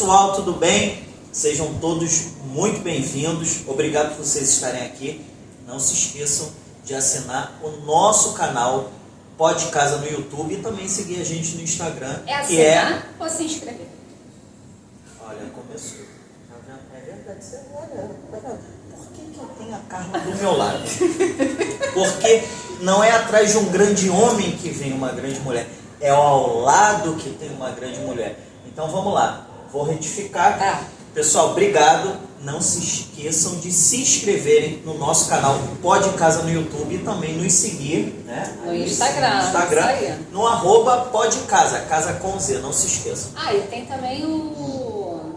pessoal, tudo bem? Sejam todos muito bem-vindos. Obrigado por vocês estarem aqui. Não se esqueçam de assinar o nosso canal Pode Casa no YouTube e também seguir a gente no Instagram. É assinar ou se inscrever? Olha, começou. É verdade, você olha. Por que eu tenho a Carla do meu lado? Porque não é atrás de um grande homem que vem uma grande mulher. É ao lado que tem uma grande mulher. Então vamos lá. Vou retificar. Tá. Pessoal, obrigado. Não se esqueçam de se inscreverem no nosso canal Pode Casa no YouTube e também nos seguir, né? No Instagram. No arroba Pode Casa, casa com Z, não se esqueçam. Ah, e tem também o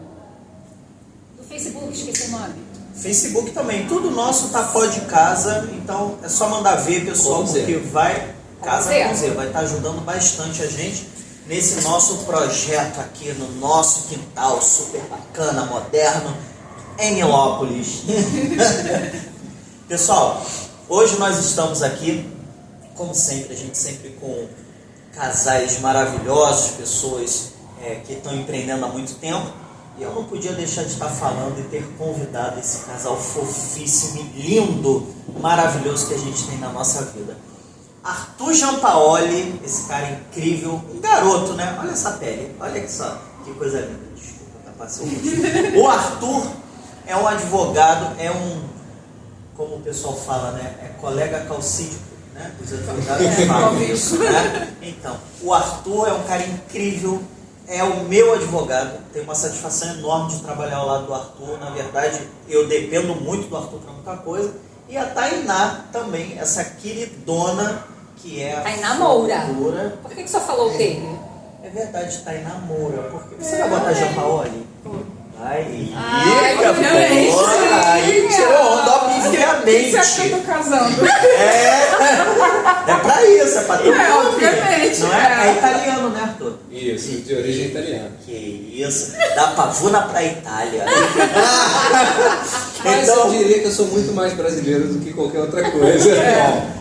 do Facebook, esqueci o nome. Facebook também, tudo nosso tá Pode Casa, então é só mandar ver, pessoal, Com porque vai Casa Z. com Z, vai estar ajudando bastante a gente nesse nosso projeto aqui no nosso quintal super bacana, moderno, em Nilópolis. Pessoal, hoje nós estamos aqui, como sempre, a gente sempre com casais maravilhosos, pessoas que estão empreendendo há muito tempo, e eu não podia deixar de estar falando e ter convidado esse casal fofíssimo e lindo, maravilhoso que a gente tem na nossa vida. Arthur Giampaoli, esse cara incrível, um garoto, né? Olha essa pele, olha só, que coisa linda. Desculpa, tá passando. O Arthur é um advogado, como o pessoal fala, né? É colega calcídico, né? Os advogados falam isso, né? Então, o Arthur é um cara incrível, é o meu advogado, tenho uma satisfação enorme de trabalhar ao lado do Arthur. Na verdade, eu dependo muito do Arthur para muita coisa. E a Tainá também, essa queridona que é a Tainá Moura. futura. Por que só falou dele? É verdade, Tainá Moura. Porque você vai botar Giampaoli? Aí, obviamente. Aí tirou onda, obviamente. Você acha que eu tô casando? É pra isso, é pra todo mundo. Obviamente. Não é? É italiano, né, Arthur? Isso, de origem italiana. Que isso, dá pavuna pra Itália. Mas eu diria que eu sou muito mais brasileiro do que qualquer outra coisa.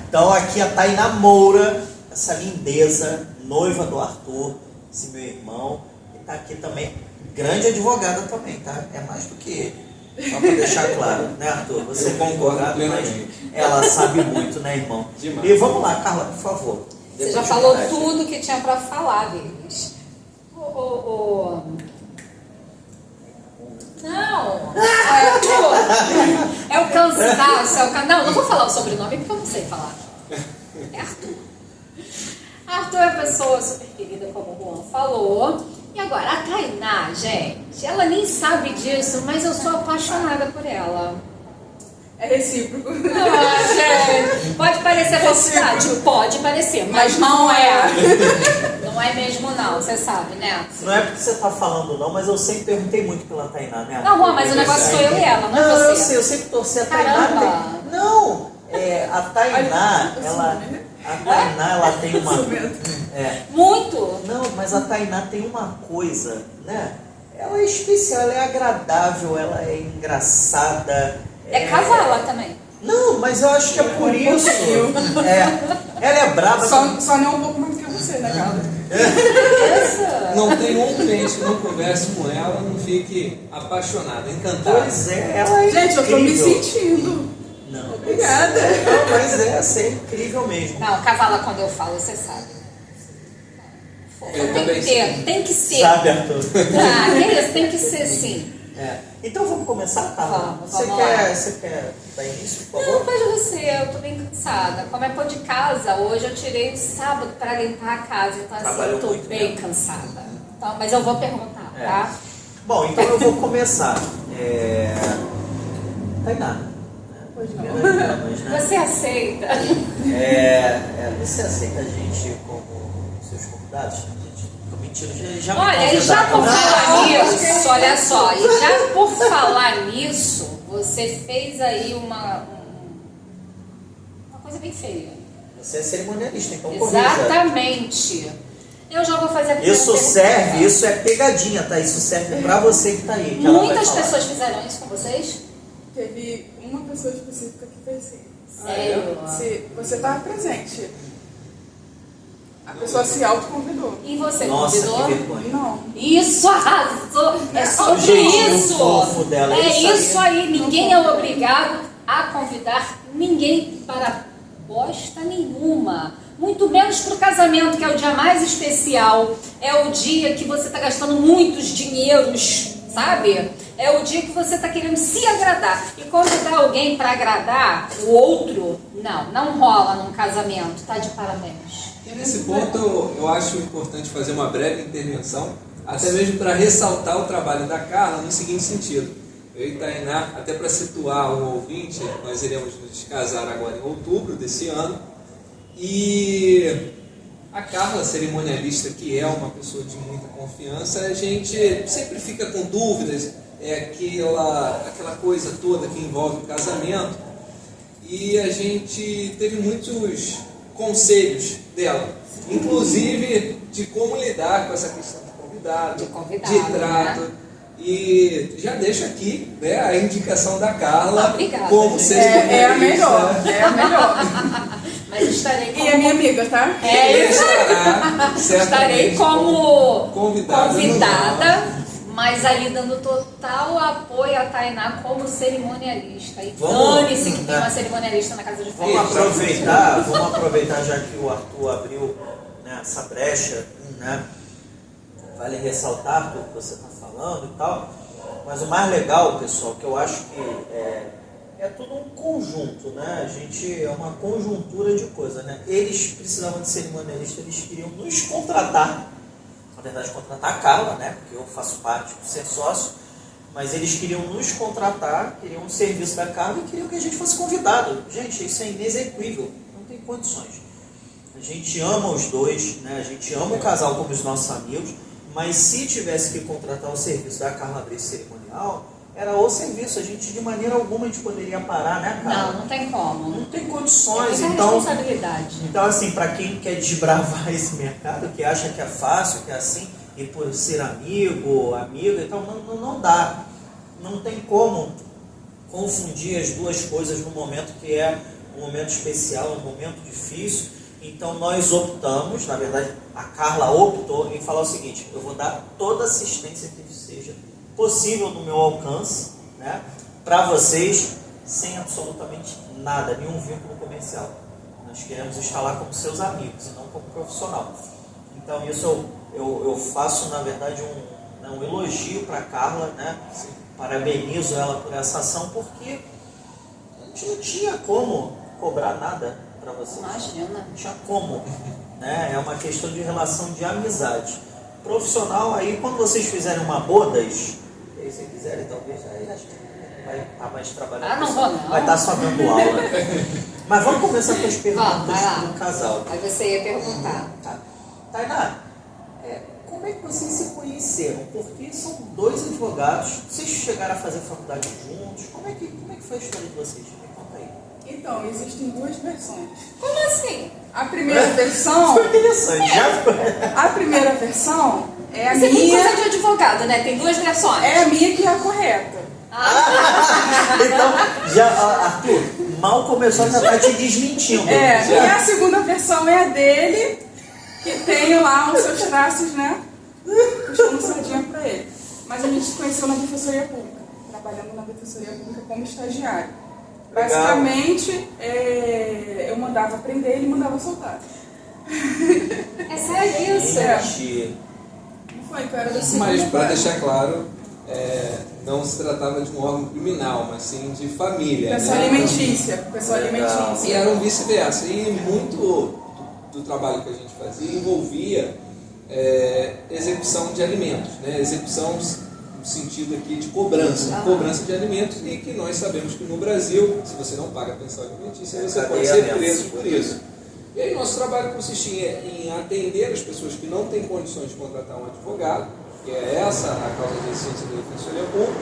Então aqui a Tainá Moura, essa lindeza, noiva do Arthur, esse meu irmão, e tá aqui também, grande advogada também, tá? É mais do que ele. Só pra deixar claro, né, Arthur? Você Eu concordo advogado, mas plenamente. ela sabe muito, né, irmão? Demais. E vamos lá, Carla, por favor. Você já falou tudo que tinha pra falar deles. Não! É o cansaço, Não, não vou falar o sobrenome porque eu não sei falar. É Arthur. Arthur é uma pessoa super querida, como o Juan falou. E agora, a Tainá, gente, ela nem sabe disso, mas eu sou apaixonada por ela. É recíproco. Gente, pode parecer falsidade, pode parecer, mas não é. Não é mesmo não, você sabe, né? Não é porque você tá falando não, mas eu sempre perguntei muito pela Tainá, né? Não, Juan, mas o negócio sou eu e ela, não é Não, eu você. sei, eu sempre torci a Tainá. Caramba. Não, a Tainá, ela tem uma... Muito. Não, mas a Tainá tem uma coisa, né? Ela é especial, ela é agradável, ela é engraçada. É casala também. Não, mas eu acho que é por isso. Ela é brava. Só não um pouco mais que você, né, Carla? Essa. Não tem um cliente que não converse com ela, não fique apaixonado, encantado. Pois é, ela é Gente, eu tô me incrível. sentindo. Não, Obrigada. Não, mas essa é incrível mesmo. Não, cavala quando eu falo, você sabe. Eu Tem também que ter, sei. tem que ser. Sabe, Arthur? Ah, que isso, tem que ser sim. Então vamos começar, Carla? Vamos lá. Você quer dar início, por Não, favor? pode você, eu tô bem cansada. Como é pôr de casa, hoje eu tirei o sábado pra limpar a casa, então assim, Trabalhou eu tô muito bem mesmo. cansada. Então, mas eu vou perguntar, tá? Bom, então eu vou começar. Tainá. Pois não. Damas, né? Você aceita? Você aceita a gente como seus convidados? Tô mentindo, já me Olha, e já por convidaram. falar nisso, olha só, e já por falar nisso, você fez aí uma coisa bem feia. Você é cerimonialista, então corrija. Exatamente. Eu já vou fazer a primeira Isso pergunta. serve, isso é pegadinha, tá? Isso serve pra você que tá aí. Que ela vai Muitas falar. pessoas fizeram isso com vocês? Teve uma pessoa específica que fez assim. Sério? Se você estava presente. A pessoa se autoconvidou. E você Nossa, convidou? que vergonha. Não. Isso, arrasou! É sobre Gente, o isso! fofo dela, É isso aí. isso aí. Ninguém é obrigado a convidar ninguém para bosta nenhuma. Muito menos para o casamento, que é o dia mais especial. É o dia que você está gastando muitos dinheiros, sabe? É o dia que você está querendo se agradar. E convidar alguém para agradar o outro, não rola num casamento. Tá de parabéns. E nesse ponto eu acho importante fazer uma breve intervenção, até mesmo para ressaltar o trabalho da Carla no seguinte sentido. Eu e Tainá, até para situar o ouvinte, nós iremos nos casar agora em outubro desse ano. E a Carla, cerimonialista, que é uma pessoa de muita confiança, a gente sempre fica com dúvidas, aquela coisa toda que envolve o casamento. E a gente teve muitos conselhos dela, inclusive de como lidar com essa questão de convidado, de trato. Né? E já deixo aqui, né, a indicação da Carla Obrigada, como gente. É a cerimonialista. melhor, é a melhor. Mas estarei como... E é minha amiga, tá? É isso. Estará, Estarei certamente, como convidada, mas ali dando total apoio a Tainá como cerimonialista. E Vamos, dane-se que tem uma cerimonialista na casa de Vamos festa. aproveitar já que o Arthur abriu, né, essa brecha, né? Vale ressaltar tudo que você está falando e tal, mas o mais legal, pessoal, que eu acho que é tudo um conjunto, né? A gente é uma conjuntura de coisas, né? Eles precisavam de cerimonialista, eles queriam nos contratar, na verdade contratar a Carla, né? Porque eu faço parte do ser sócio, mas eles queriam nos contratar, queriam um serviço da Carla e queriam que a gente fosse convidado. Gente, isso é inexequível, não tem condições. A gente ama os dois, né? A gente ama o casal como os nossos amigos, mas se tivesse que contratar o serviço da Carla Abreu Cerimonial, era o serviço. A gente, de maneira alguma, a gente poderia parar, né, Carla? Não tem como. Não tem condições. É Então, responsabilidade. então, assim, para quem quer desbravar esse mercado, que acha que é fácil, que é assim, e por ser amigo, amiga, então não dá. Não tem como confundir as duas coisas no momento que é um momento especial, um momento difícil. Então nós optamos, na verdade a Carla optou em falar o seguinte: eu vou dar toda a assistência que seja possível no meu alcance, né, para vocês, sem absolutamente nada, nenhum vínculo comercial. Nós queremos estar lá como seus amigos e não como profissional. Então isso eu faço, na verdade, um elogio para a Carla, né? Parabenizo ela por essa ação, porque a gente não tinha como cobrar nada para vocês. Imagina. Não tinha como, né? É uma questão de relação de amizade. Profissional, aí quando vocês fizerem uma bodas, e aí se quiserem, talvez, aí acho que vai estar mais trabalhando. Ah, não vou não. Vai estar só dando aula. Mas vamos começar com as perguntas vai lá. do casal. Aí você ia perguntar. Tá. Tainá, como é que vocês se conheceram? Porque são dois advogados, vocês chegaram a fazer faculdade juntos, como é que foi a história de vocês? Me conta aí. Então, existem duas versões. Como assim? A primeira versão, Foi interessante, já foi. a primeira versão é a Isso é muito minha, coisa de advogado, né? Tem duas versões. é a minha que é a correta. Então, já, Arthur, mal começou, já tá te desmentindo. E a segunda versão é a dele, que tem lá os seus traços, né? Puxando sardinha pra ele. Mas a gente se conheceu na Defensoria Pública, trabalhando na Defensoria Pública como estagiário. Legal. Basicamente, eu mandava prender e ele mandava soltar. É sério isso? Gente, Não foi que eu era da segunda. Mas, para classe. deixar claro, não se tratava de um órgão criminal, mas sim de família. Pessoa né? alimentícia, pessoa Legal. E alimentícia. era um vice-versa. E muito do trabalho que a gente fazia envolvia execução de alimentos, né? Execução no sentido aqui de cobrança de alimentos, e que nós sabemos que no Brasil, se você não paga pensão alimentícia, você pode ser preso por isso. E aí nosso trabalho consistia em atender as pessoas que não têm condições de contratar um advogado, que é essa a causa de existência da Defensoria Pública,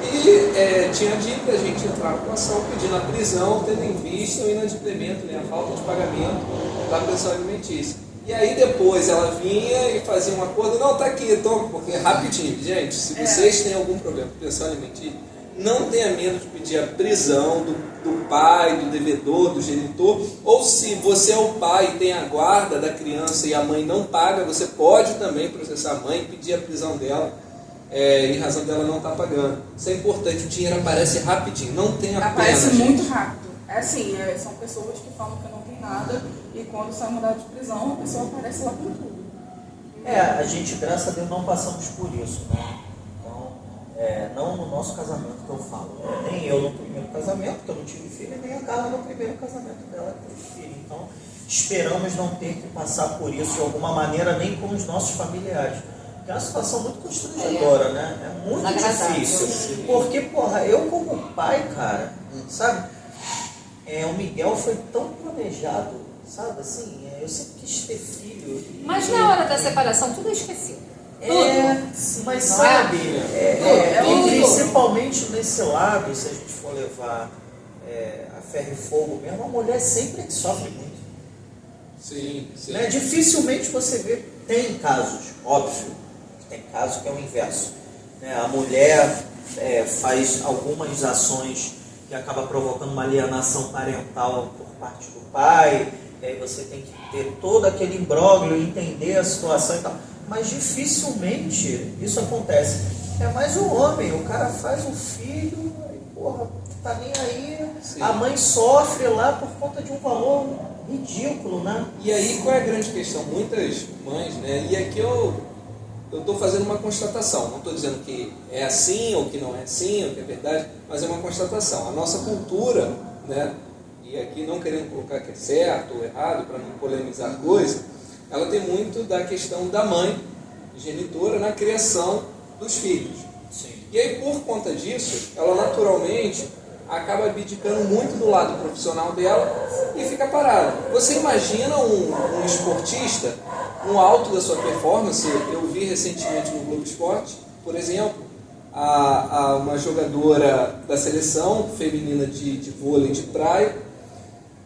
e tinha dívida, a gente entrava com ação pedindo a prisão, tendo em vista o inadimplemento, né, a falta de pagamento da pensão alimentícia. E aí depois ela vinha e fazia um acordo, não, tá aqui, toma, porque rapidinho, gente, se vocês têm algum problema com pensão alimentícia, não tenha medo de pedir a prisão do pai, do devedor, do genitor, ou se você é o pai e tem a guarda da criança e a mãe não paga, você pode também processar a mãe e pedir a prisão dela, em razão dela não estar pagando. Isso é importante, o dinheiro aparece rapidinho, não tenha pena. Aparece muito rápido. É assim, são pessoas que falam que não tem nada e quando sai mandado de prisão, a pessoa aparece lá com tudo. A gente, graças a Deus, não passamos por isso, né? Então, não no nosso casamento que eu falo, né? Nem eu no primeiro casamento, que eu não tive filho, nem a Carla no primeiro casamento dela, que teve filho. Então, esperamos não ter que passar por isso de alguma maneira, nem com os nossos familiares. É uma situação muito constrangedora, né? É muito difícil. Porque, porra, eu como pai, cara, sabe? O Miguel foi tão planejado, sabe? Assim, eu sempre quis ter filho. Mas na hora da separação, tudo é esquecido. Mas Não sabe, tudo. principalmente nesse lado, se a gente for levar a ferro e fogo mesmo, a mulher sempre é que sofre muito. Sim, sim. Né? Dificilmente você vê, tem casos, óbvio, tem casos que é o inverso. Né? A mulher faz algumas ações que acaba provocando uma alienação parental por parte do pai, e aí você tem que ter todo aquele imbróglio, entender a situação e tal. Mas dificilmente isso acontece. É mais o homem, o cara faz um filho, e porra, tá nem aí. Sim. A mãe sofre lá por conta de um valor ridículo, né? E aí qual é a grande questão? Muitas mães, né? E aqui eu estou fazendo uma constatação, não estou dizendo que é assim ou que não é assim, ou que é verdade, mas é uma constatação. A nossa cultura, né? E aqui não querendo colocar que é certo ou errado, para não polemizar a coisa, ela tem muito da questão da mãe genitora na criação dos filhos. Sim. E aí, por conta disso, ela naturalmente acaba abdicando muito do lado profissional dela e fica parada. Você imagina um esportista, no alto da sua performance? Eu vi recentemente no Globo Esporte, por exemplo, uma jogadora da seleção feminina de vôlei de praia,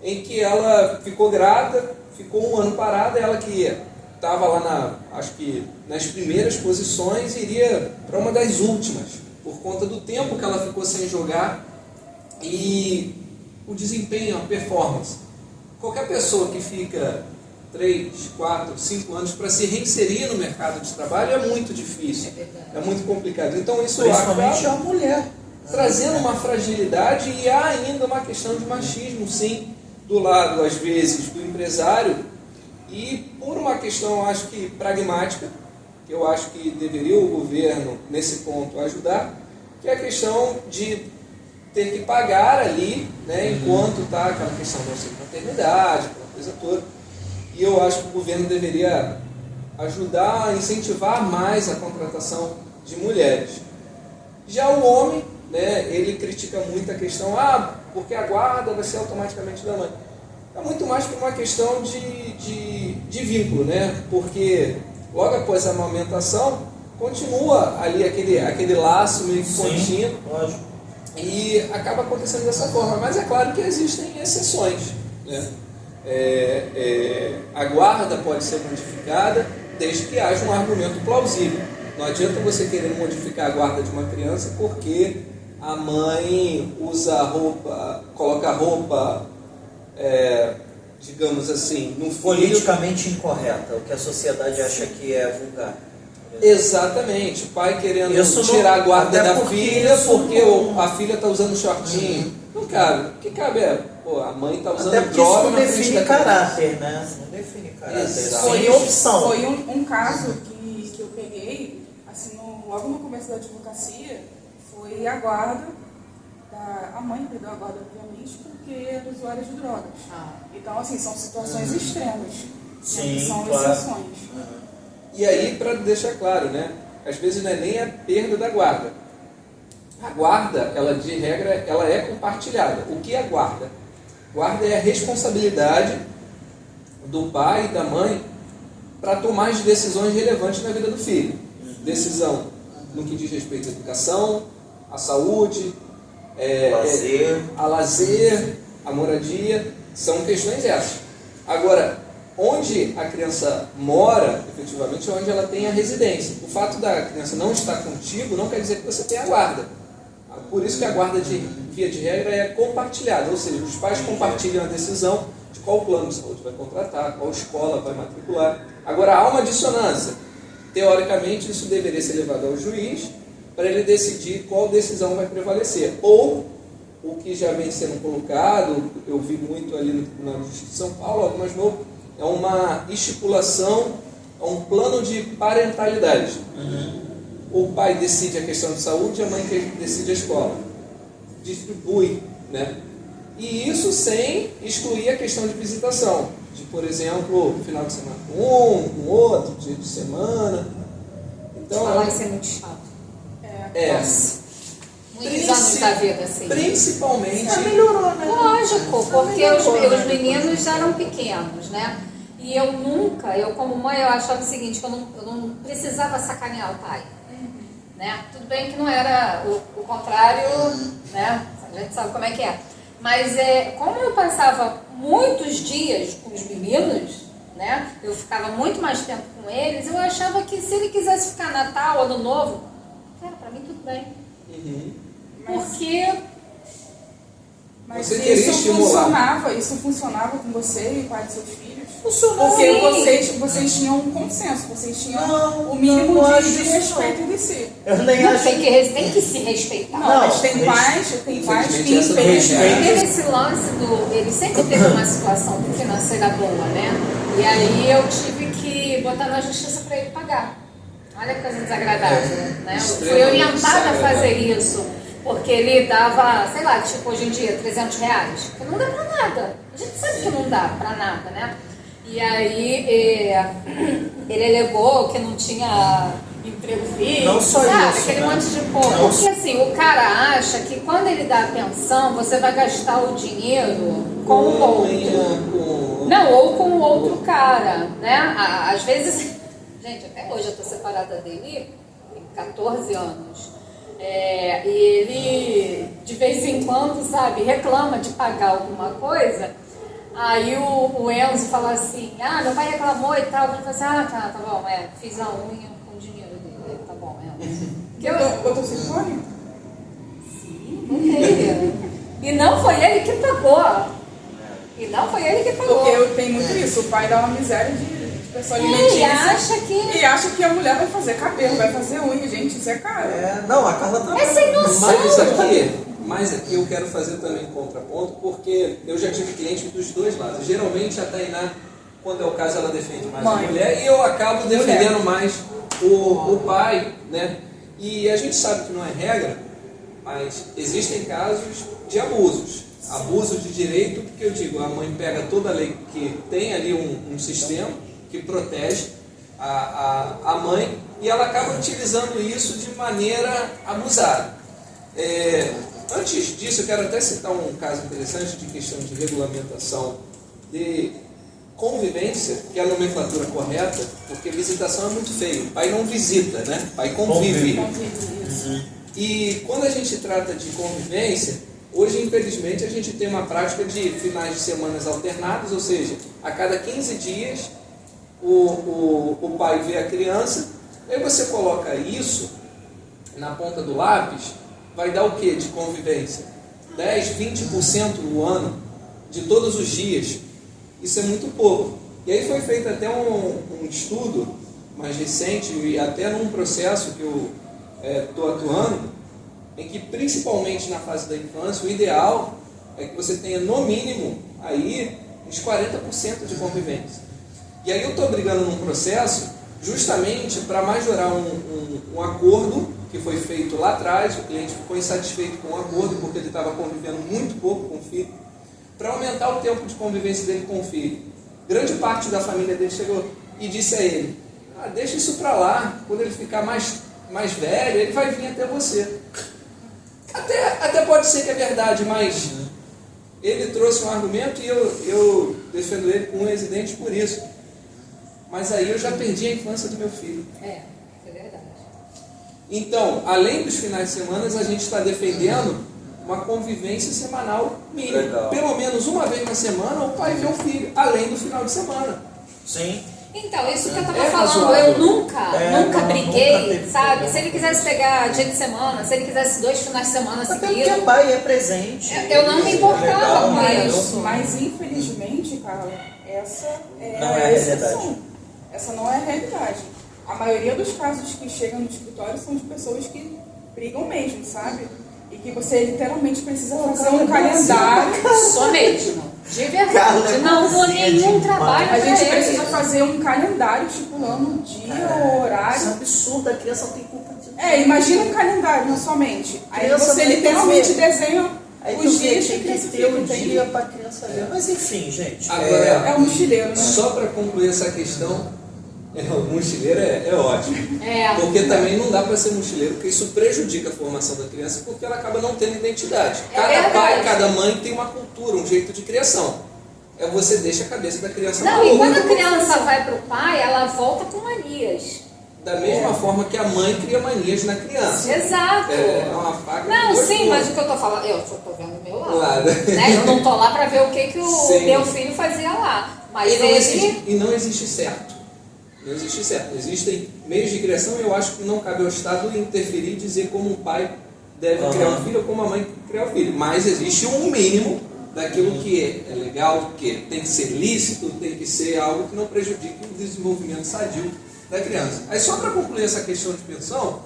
em que ela ficou grávida, ficou um ano parada, ela que estava lá acho que nas primeiras posições, iria para uma das últimas, por conta do tempo que ela ficou sem jogar e o desempenho, a performance. Qualquer pessoa que fica 3, 4, 5 anos para se reinserir no mercado de trabalho é muito difícil, é muito complicado. Então isso principalmente acaba a mulher trazendo uma fragilidade e há ainda uma questão de machismo, sim, do lado, às vezes, do empresário, e por uma questão, acho que pragmática, que eu acho que deveria o governo, nesse ponto, ajudar, que é a questão de ter que pagar ali, né, enquanto está aquela questão da auxílio maternidade, aquela coisa toda, e eu acho que o governo deveria ajudar a incentivar mais a contratação de mulheres. Já o homem, né, ele critica muito a questão, porque a guarda vai ser automaticamente da mãe. É muito mais por uma questão de vínculo, né? Porque logo após a amamentação, continua ali aquele laço meio que contínuo. Lógico. E acaba acontecendo dessa forma. Mas é claro que existem exceções, né? A guarda pode ser modificada desde que haja um argumento plausível. Não adianta você querer modificar a guarda de uma criança porque a mãe usa roupa, coloca roupa, digamos assim, no politicamente incorreta, o que a sociedade acha que é vulgar. Exatamente, o pai querendo isso tirar a guarda da porque filha porque a filha está usando shortinho. Não cabe. O que cabe a mãe está usando até droga isso não na frente define da caráter, né? Não define caráter. Exato. Foi opção. Foi um caso que eu peguei, assim, logo no começo da advocacia, foi a guarda, a mãe perdeu a guarda, obviamente, porque era usuária de drogas. Então, assim, são situações extremas. Sim, são claro. exceções. E aí, para deixar claro, né? Às vezes não é nem a perda da guarda. A guarda, ela de regra, ela é compartilhada. O que é guarda? Guarda é a responsabilidade do pai e da mãe para tomar as decisões relevantes na vida do filho. Decisão no que diz respeito à educação, à saúde, a lazer, a moradia, são questões essas. Agora, onde a criança mora, efetivamente, é onde ela tem a residência. O fato da criança não estar contigo não quer dizer que você tenha a guarda. Por isso que a guarda, via de regra, é compartilhada, ou seja, os pais compartilham a decisão de qual plano de saúde vai contratar, qual escola vai matricular. Agora, há uma dissonância. Teoricamente, isso deveria ser levado ao juiz para ele decidir qual decisão vai prevalecer. Ou, o que já vem sendo colocado, eu vi muito ali no Tribunal de Justiça de São Paulo, algo mais novo, é uma estipulação, é um plano de parentalidade. O pai decide a questão de saúde, a mãe decide a escola. Distribui, né? E isso sem excluir a questão de visitação. De, por exemplo, final de semana com outro, dia de semana. Então, Falar isso é muito chato. Nossa. Muitos anos da vida, assim. Principalmente... melhorou, né? Lógico, porque os meninos já eram pequenos, né? E eu como mãe, eu achava o seguinte, que eu não precisava sacanear o pai. Né? Tudo bem que não era o contrário, né? A gente sabe como é que é. Mas como eu passava muitos dias com os meninos, né? Eu ficava muito mais tempo com eles, eu achava que se ele quisesse ficar Natal, Ano Novo, cara, pra mim tudo bem. Porque... Mas você queria estimular. Isso funcionava com você e o pai dos seus filhos? Funcionou. Porque vocês tinham um consenso, vocês tinham o mínimo de respeito de si. Eu nem acho tem que se respeitar. Não, mas tem pais que infelizmente, essa não é infelizmente... Teve esse lance ele sempre teve uma situação financeira boa, né? E aí eu tive que botar na justiça para ele pagar. Olha que coisa desagradável, né? Eu fui orientada a fazer isso, porque ele dava, sei lá, tipo hoje em dia, R$300, que não dá pra nada. A gente sabe que não dá pra nada, né? E aí ele alegou que não tinha emprego fixo, não só sabe? isso, Aquele né? monte de coisa. Porque assim, o cara acha que quando ele dá a pensão, você vai gastar o dinheiro com o outro. Não, ou com o outro cara, né? Às vezes, gente, até hoje eu tô separada dele, tem 14 anos. E ele, de vez em quando, sabe, reclama de pagar alguma coisa. Aí o Enzo fala assim, meu pai reclamou e tal. Ele fala assim, tá bom, fiz a unha com o dinheiro dele. Tá bom, Enzo. Botou silicone? Sim, botei. E não foi ele que pagou. Porque tem muito isso, o pai dá uma miséria de pessoa alimentícia. E acha que a mulher vai fazer cabelo, vai fazer unha, gente, isso é caro. Não, a Carla tá... É sem noção. Mas aqui eu quero fazer também um contraponto, porque eu já tive clientes dos dois lados. Geralmente a Tainá, quando é o caso, ela defende mais a mulher, e eu acabo defendendo mais o pai, né? E a gente sabe que não é regra, mas existem casos de abusos. Abusos de direito, porque eu digo, a mãe pega toda a lei que tem ali um sistema que protege a mãe, e ela acaba utilizando isso de maneira abusada. Antes disso, eu quero até citar um caso interessante de questão de regulamentação de convivência, que é a nomenclatura correta, porque visitação é muito feio. O pai não visita, né? O pai convive. E quando a gente trata de convivência, hoje, infelizmente, a gente tem uma prática de finais de semanas alternados, ou seja, a cada 15 dias o pai vê a criança, aí você coloca isso na ponta do lápis, vai dar o que de convivência? 10, 20% no ano, de todos os dias. Isso é muito pouco. E aí foi feito até um estudo mais recente, e até num processo que eu estou atuando, em que principalmente na fase da infância, o ideal é que você tenha no mínimo aí uns 40% de convivência. E aí eu estou brigando num processo justamente para majorar um acordo que foi feito lá atrás. O cliente ficou insatisfeito com o acordo porque ele estava convivendo muito pouco com o filho, para aumentar o tempo de convivência dele com o filho. Grande parte da família dele chegou e disse a ele, deixa isso para lá, quando ele ficar mais velho, ele vai vir até você. Até pode ser que é verdade, mas ele trouxe um argumento e eu defendo ele com unhas e dentes por isso. Mas aí eu já perdi a infância do meu filho. É verdade. Então, além dos finais de semana, a gente está defendendo uma convivência semanal mínima. Legal. Pelo menos uma vez na semana o pai vê o filho, além do final de semana. Sim. Então, isso que eu tava É falando, razoável. eu nunca nunca briguei, teve sabe? problema. Se ele quisesse pegar dia de semana, se ele quisesse 2 finais de semana Até porque seguidos, pai é presente. Eu não me importava legal, com né? isso. Mas infelizmente, Carla, essa é Não a é a exceção. realidade. Essa não é a realidade. A maioria dos casos que chegam no escritório são de pessoas que brigam mesmo, sabe? E que você literalmente precisa fazer um calendário. sou mesmo. De Carla, verdade. Não dou cozinha nenhum demais. trabalho A pra gente ele. precisa fazer um calendário estipulando o dia, o Isso é horário. absurdo, a criança não tem culpa disso. Imagina um calendário na sua mente. Aí Criança você tem que literalmente ver. desenha Aí os tu vê, dias que a tem criança que ter fica, um entende? dia pra criança ver. Mas enfim, gente. Agora, É um mochileiro, né? Só para concluir essa questão, o mochileiro é ótimo. É. Porque também não dá para ser mochileiro, porque isso prejudica a formação da criança, porque ela acaba não tendo identidade. É Cada verdade. pai, cada mãe tem uma cultura, um jeito de criação. Você deixa a cabeça da criança Não, e quando a maluca. criança vai pro pai, ela volta com manias. Da mesma forma que a mãe cria manias na criança. Exato. É uma faca Não, de dois sim, gumes. mas o que eu tô falando, eu só tô vendo o meu lado. Lado. Né? Eu não tô lá pra ver o que o Sim. meu filho fazia lá. Mas E não existe certo. Não existe certo. Existem meios de criação e eu acho que não cabe ao Estado interferir e dizer como um pai deve criar um filho ou como a mãe criar um filho. Mas existe um mínimo daquilo que é legal, que tem que ser lícito, tem que ser algo que não prejudique o desenvolvimento sadio da criança. Aí só para concluir essa questão de pensão,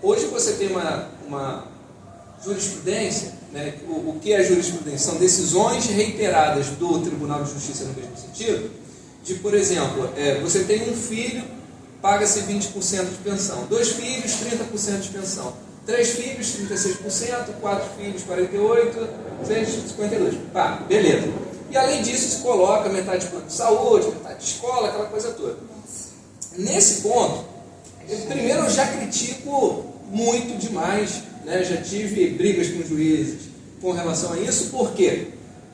hoje você tem uma jurisprudência, né? O que é jurisprudência? São decisões reiteradas do Tribunal de Justiça no mesmo sentido, de, por exemplo, você tem um filho, paga-se 20% de pensão, 2 filhos, 30% de pensão, 3 filhos, 36%, 4 filhos, 48%, 52%. Pá, beleza. E além disso, se coloca metade de plano de saúde, metade de escola, aquela coisa toda. Nesse ponto, primeiro eu já critico muito demais, né? Já tive brigas com juízes com relação a isso, porque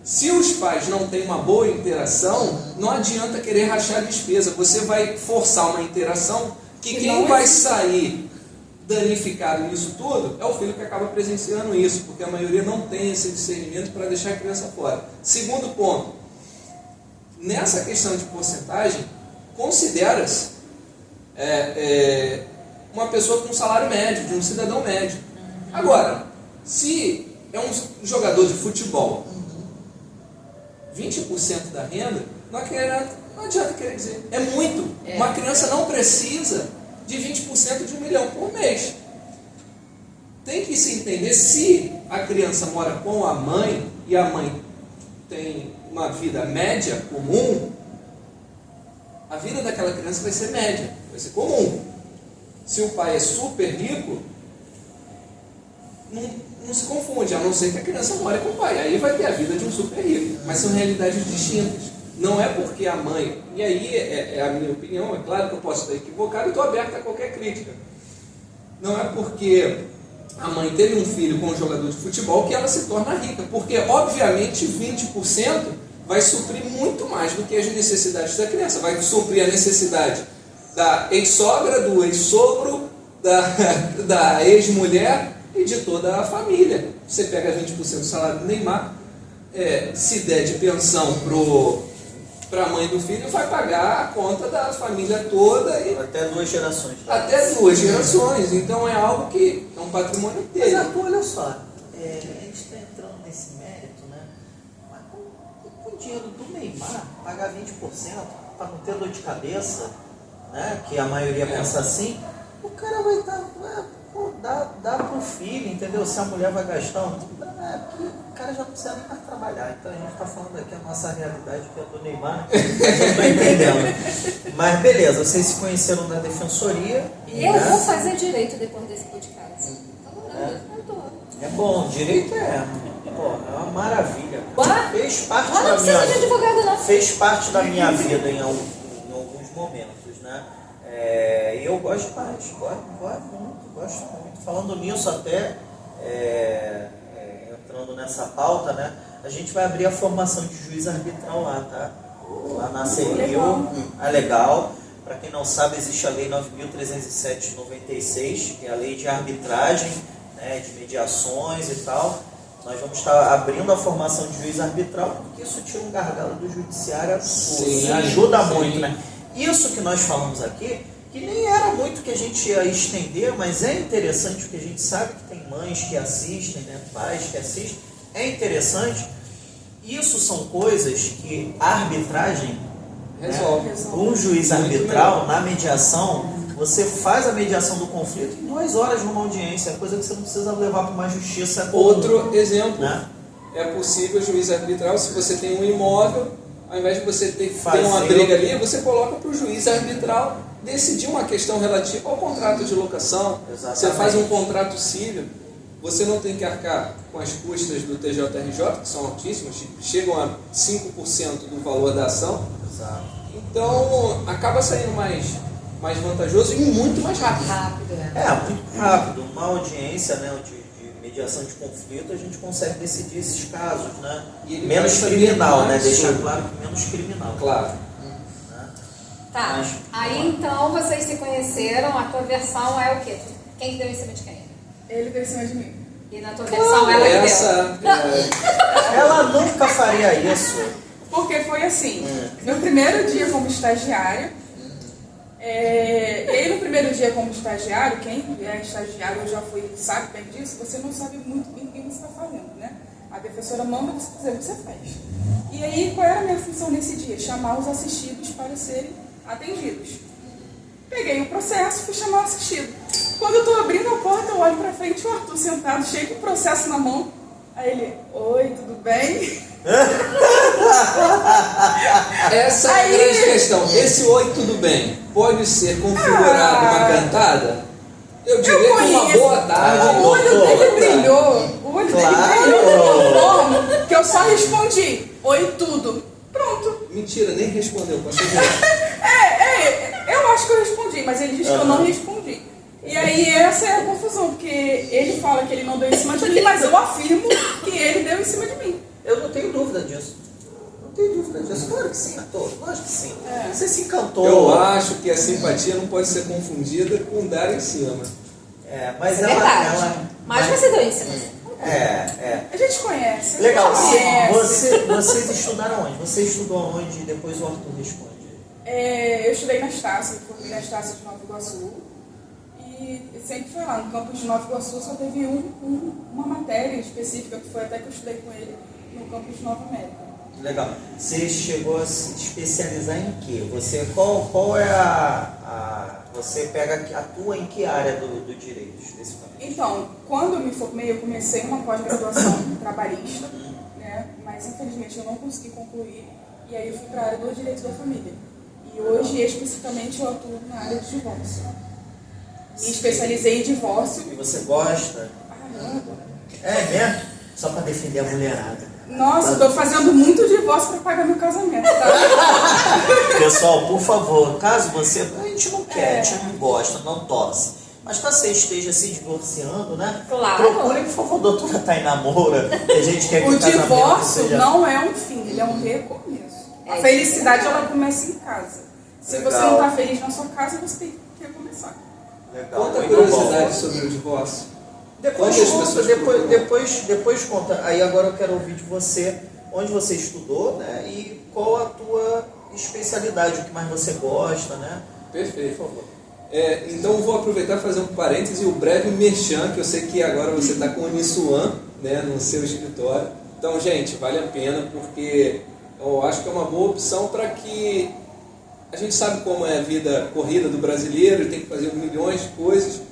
se os pais não têm uma boa interação, não adianta querer rachar a despesa. Você vai forçar uma interação que quem vai sair danificado nisso tudo é o filho que acaba presenciando isso, porque a maioria não tem esse discernimento para deixar a criança fora. Segundo ponto, nessa questão de porcentagem, considera-se uma pessoa com um salário médio, de um cidadão médio. Agora, se é um jogador de futebol, 20% da renda, não adianta querer dizer, é muito. Uma criança não precisa de 20% de 1 milhão por mês. Tem que se entender, se a criança mora com a mãe e a mãe tem uma vida média comum, a vida daquela criança vai ser média, vai ser comum. Se o pai é super rico, não se confunde, a não ser que a criança more com o pai. Aí vai ter a vida de um super rico. Mas são realidades distintas. Não é porque a mãe... E aí é a minha opinião, é claro que eu posso estar equivocado e estou aberto a qualquer crítica. Não é porque a mãe teve um filho com um jogador de futebol que ela se torna rica. Porque, obviamente, 20% vai suprir muito mais do que as necessidades da criança. Vai suprir a necessidade da ex-sogra, do ex-sogro, da ex-mulher e de toda a família. Você pega 20% do salário do Neymar, se der de pensão para a mãe do filho, vai pagar a conta da família toda. E Até 2 gerações. até 2 gerações. Então é algo que é um patrimônio dele. Mas Arthur, olha só, a gente está entrando nesse mérito, né? Mas com o dinheiro do Neymar, pagar 20% para não ter dor de cabeça, né? Que a maioria pensa assim, o cara vai dá pro filho, entendeu? Se a mulher vai gastar porque o cara já não precisa nem mais trabalhar. Então a gente está falando aqui a nossa realidade, que é do Neymar, a gente está entendendo. Mas beleza, vocês se conheceram na defensoria. Eu né? vou fazer direito depois desse podcast. Eu tô. É bom, direito é uma maravilha. Ué? Fez parte Não da precisa de minha advogado, não. fez parte da minha vida em alguns momentos, né? Eu gosto mais, gosto muito. Falando nisso até, entrando nessa pauta, né? A gente vai abrir a formação de juiz arbitral lá, tá? Lá na CNIU, legal. Para quem não sabe, existe a Lei 9.307/96, que é a lei de arbitragem, né, de mediações e tal. nós vamos estar abrindo a formação de juiz arbitral, porque isso tira um gargalo do judiciário absurdo, Sim, né? Ajuda sim. muito, né? Isso que nós falamos aqui, que nem era muito que a gente ia estender, mas é interessante, porque a gente sabe que tem mães que assistem, né? Pais que assistem, é interessante. Isso são coisas que a arbitragem, Resolve. um juiz arbitral, na mediação, você faz a mediação do conflito em 2 horas numa audiência, coisa que você não precisa levar para uma justiça comum, Outro exemplo, né? é possível juiz arbitral, se você tem um imóvel, ao invés de você ter Fazer uma briga ali, você coloca para o juiz arbitral decidir uma questão relativa ao contrato de locação. Exatamente. Você faz um contrato civil, você não tem que arcar com as custas do TJRJ, que são altíssimas, chegam a 5% do valor da ação. Exato. Então, acaba saindo mais vantajoso e muito mais rápido. Rápido, né? Muito rápido. Uma audiência, né, de mediação de conflito, a gente consegue decidir esses casos, né? E ele Menos vai saber criminal, né? mais Deixar sobre. claro que menos criminal. Claro. Né? Tá. Mas, Aí então vocês se conheceram, a tua versão é o quê? Quem que deu em cima de quem? Ele deu em cima de mim. E na tua versão ela que deu. Essa Ela nunca faria isso. Porque foi assim, meu primeiro dia como estagiário, e no primeiro dia como estagiário, quem é estagiário já foi, sabe bem disso, você não sabe muito bem o que você está fazendo, né? A defensora manda você fazer o que você faz. E aí, qual era a minha função nesse dia? Chamar os assistidos para serem atendidos. Peguei o processo, fui chamar o assistido. Quando eu estou abrindo a porta, eu olho para frente, o Arthur sentado, cheio de processo na mão. Aí ele, oi, tudo bem? Essa é a grande questão. Esse oi, tudo bem, pode ser configurado uma cantada? Eu diria que uma boa tarde. O olho dele brilhou. O olho dele brilhou de uma forma que eu só respondi, oi, tudo. Pronto. Mentira, nem respondeu. Passou direto. Eu acho que eu respondi, mas ele disse que eu não respondi. E aí essa é a confusão, porque ele fala que ele não deu em cima de mim, mas eu afirmo que ele deu em cima de mim. Eu não tenho dúvida disso. Não tenho dúvida disso. Claro que sim, Arthur. Lógico que sim. É. Você se encantou. Eu acho que a simpatia não pode ser confundida com dar em cima. Mas É ela... verdade. Mas você deu em cima. A gente conhece. Legal. A gente conhece. Vocês estudaram onde? Você estudou onde e depois o Arthur responde? Eu estudei na Estácio, formei na Estácio de Nova Iguaçu. E sempre foi lá, no campus de Nova Iguaçu só teve uma matéria específica, que foi até que eu estudei com ele no campus de Nova América. Legal. Você chegou a se especializar em quê? Qual é você atua em que área do direito especificamente? Então, quando eu me formei, eu comecei uma pós-graduação trabalhista, né? Mas infelizmente eu não consegui concluir, e aí eu fui para a área do direito da família. E hoje, especificamente, eu atuo na área de divórcio. Me especializei em divórcio. E você gosta? É mesmo? Só para defender a mulherada. Nossa, eu tô fazendo muito divórcio para pagar meu casamento, tá? Pessoal, por favor, caso você... A gente não quer, a gente não gosta, não torce. Mas caso você esteja se divorciando, né? Claro. Procure, por favor, doutora Tainá Moura, que a gente quer que O casamento divórcio seja... não é um fim, ele é um recomeço. A felicidade, ela começa em casa. Se Legal. você não tá feliz na sua casa, você tem que recomeçar. Legal, Conta muito curiosidade bom. sobre o divórcio. Depois Quantas conta, pessoas depois conta. Aí agora eu quero ouvir de você onde você estudou, né? E qual a tua especialidade, o que mais você gosta, né? Perfeito. Por favor. Então eu vou aproveitar e fazer um parêntese e o breve merchan, que eu sei que agora você está com o Uniswan, né, no seu escritório. Então, gente, vale a pena, porque eu acho que é uma boa opção para que a gente sabe como é a vida corrida do brasileiro, ele tem que fazer milhões de coisas,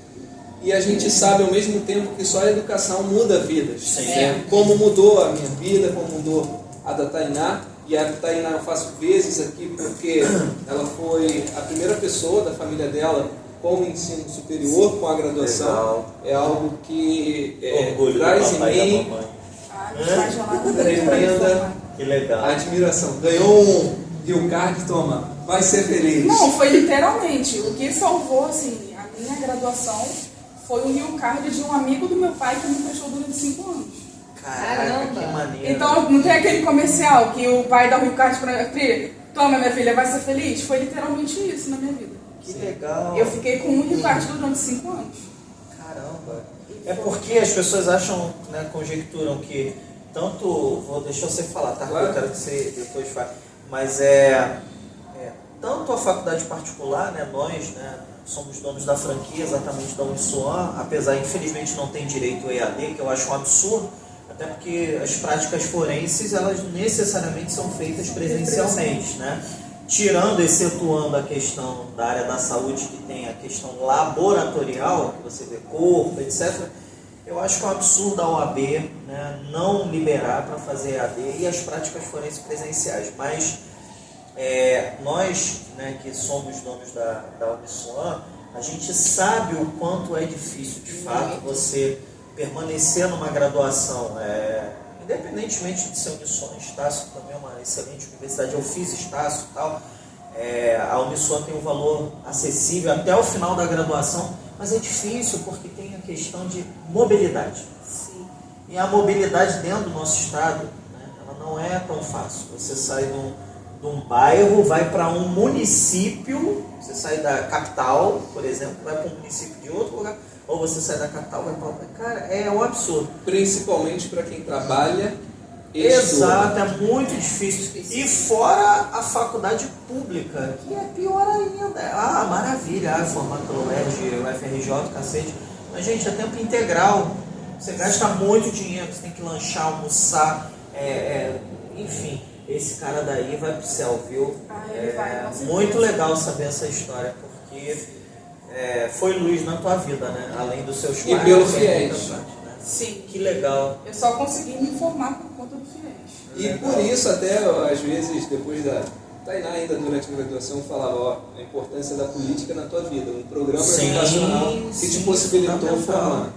e a gente sabe ao mesmo tempo que só a educação muda vidas. Sim. Né? Como mudou a minha vida, como mudou a da Tainá. E a Tainá eu faço vezes aqui porque ela foi a primeira pessoa da família dela com o ensino superior, com a graduação. Legal. É algo que Orgulho traz do em papai e da mim mamãe. Me faz gelar no tremenda Que legal. admiração. Ganhou um Rio Card, toma, vai ser feliz. Não, foi literalmente. O que salvou, assim, a minha graduação foi o Rio Card de um amigo do meu pai que me prestou durante 5 anos. Caraca, Caramba. que maneiro. Então, não tem aquele comercial que o pai dá o Rio Card pra minha filha? Toma, minha filha, vai ser feliz? Foi literalmente isso na minha vida. Que legal. Eu fiquei com um Rio Card durante 5 anos. Caramba. É porque as pessoas acham, né, conjecturam que deixa você falar, tá? Claro. Eu quero que você depois fale. Mas tanto a faculdade particular, né, nós, né, somos donos da franquia exatamente da Uniswan, apesar, infelizmente, não tem direito ao EAD, que eu acho um absurdo, até porque as práticas forenses, elas necessariamente são feitas presencialmente, né? Tirando, excetuando a questão da área da saúde, que tem a questão laboratorial, que você vê corpo, etc., eu acho que é um absurdo a OAB, né, não liberar para fazer EAD e as práticas forenses presenciais. Mas nós, né, que somos donos da Uniswan, a gente sabe o quanto é difícil, de fato, você permanecer numa graduação, independentemente de ser Uniswan. Estácio também é uma excelente universidade, eu fiz Estácio e tal. A Uniswan tem um valor acessível até o final da graduação, mas é difícil porque tem a questão de mobilidade. Sim. E a mobilidade dentro do nosso estado, né, ela não é tão fácil. Você sai de um bairro, vai para um município, você sai da capital, por exemplo, vai para um município de outro lugar, ou você sai da capital, vai para outro. Cara, é um absurdo. Principalmente para quem trabalha. Exato, é muito difícil. E fora a faculdade pública, que é pior ainda. Ah, maravilha, formado pelo UERJ, UFRJ, cacete. Mas, gente, é tempo integral. Você gasta muito dinheiro, você tem que lanchar, almoçar, enfim. Esse cara daí vai pro céu, viu? Ele vai, com certeza. Muito legal saber essa história, porque foi luz na tua vida, né? Além dos seus pais. E pelo foi FIES. importante, né? Sim. Que legal. Eu só consegui me informar por conta do FIES. E por isso, até às vezes, depois da Tainá, ainda durante a graduação, falava a importância da política na tua vida, um programa educacional que te possibilitou formar.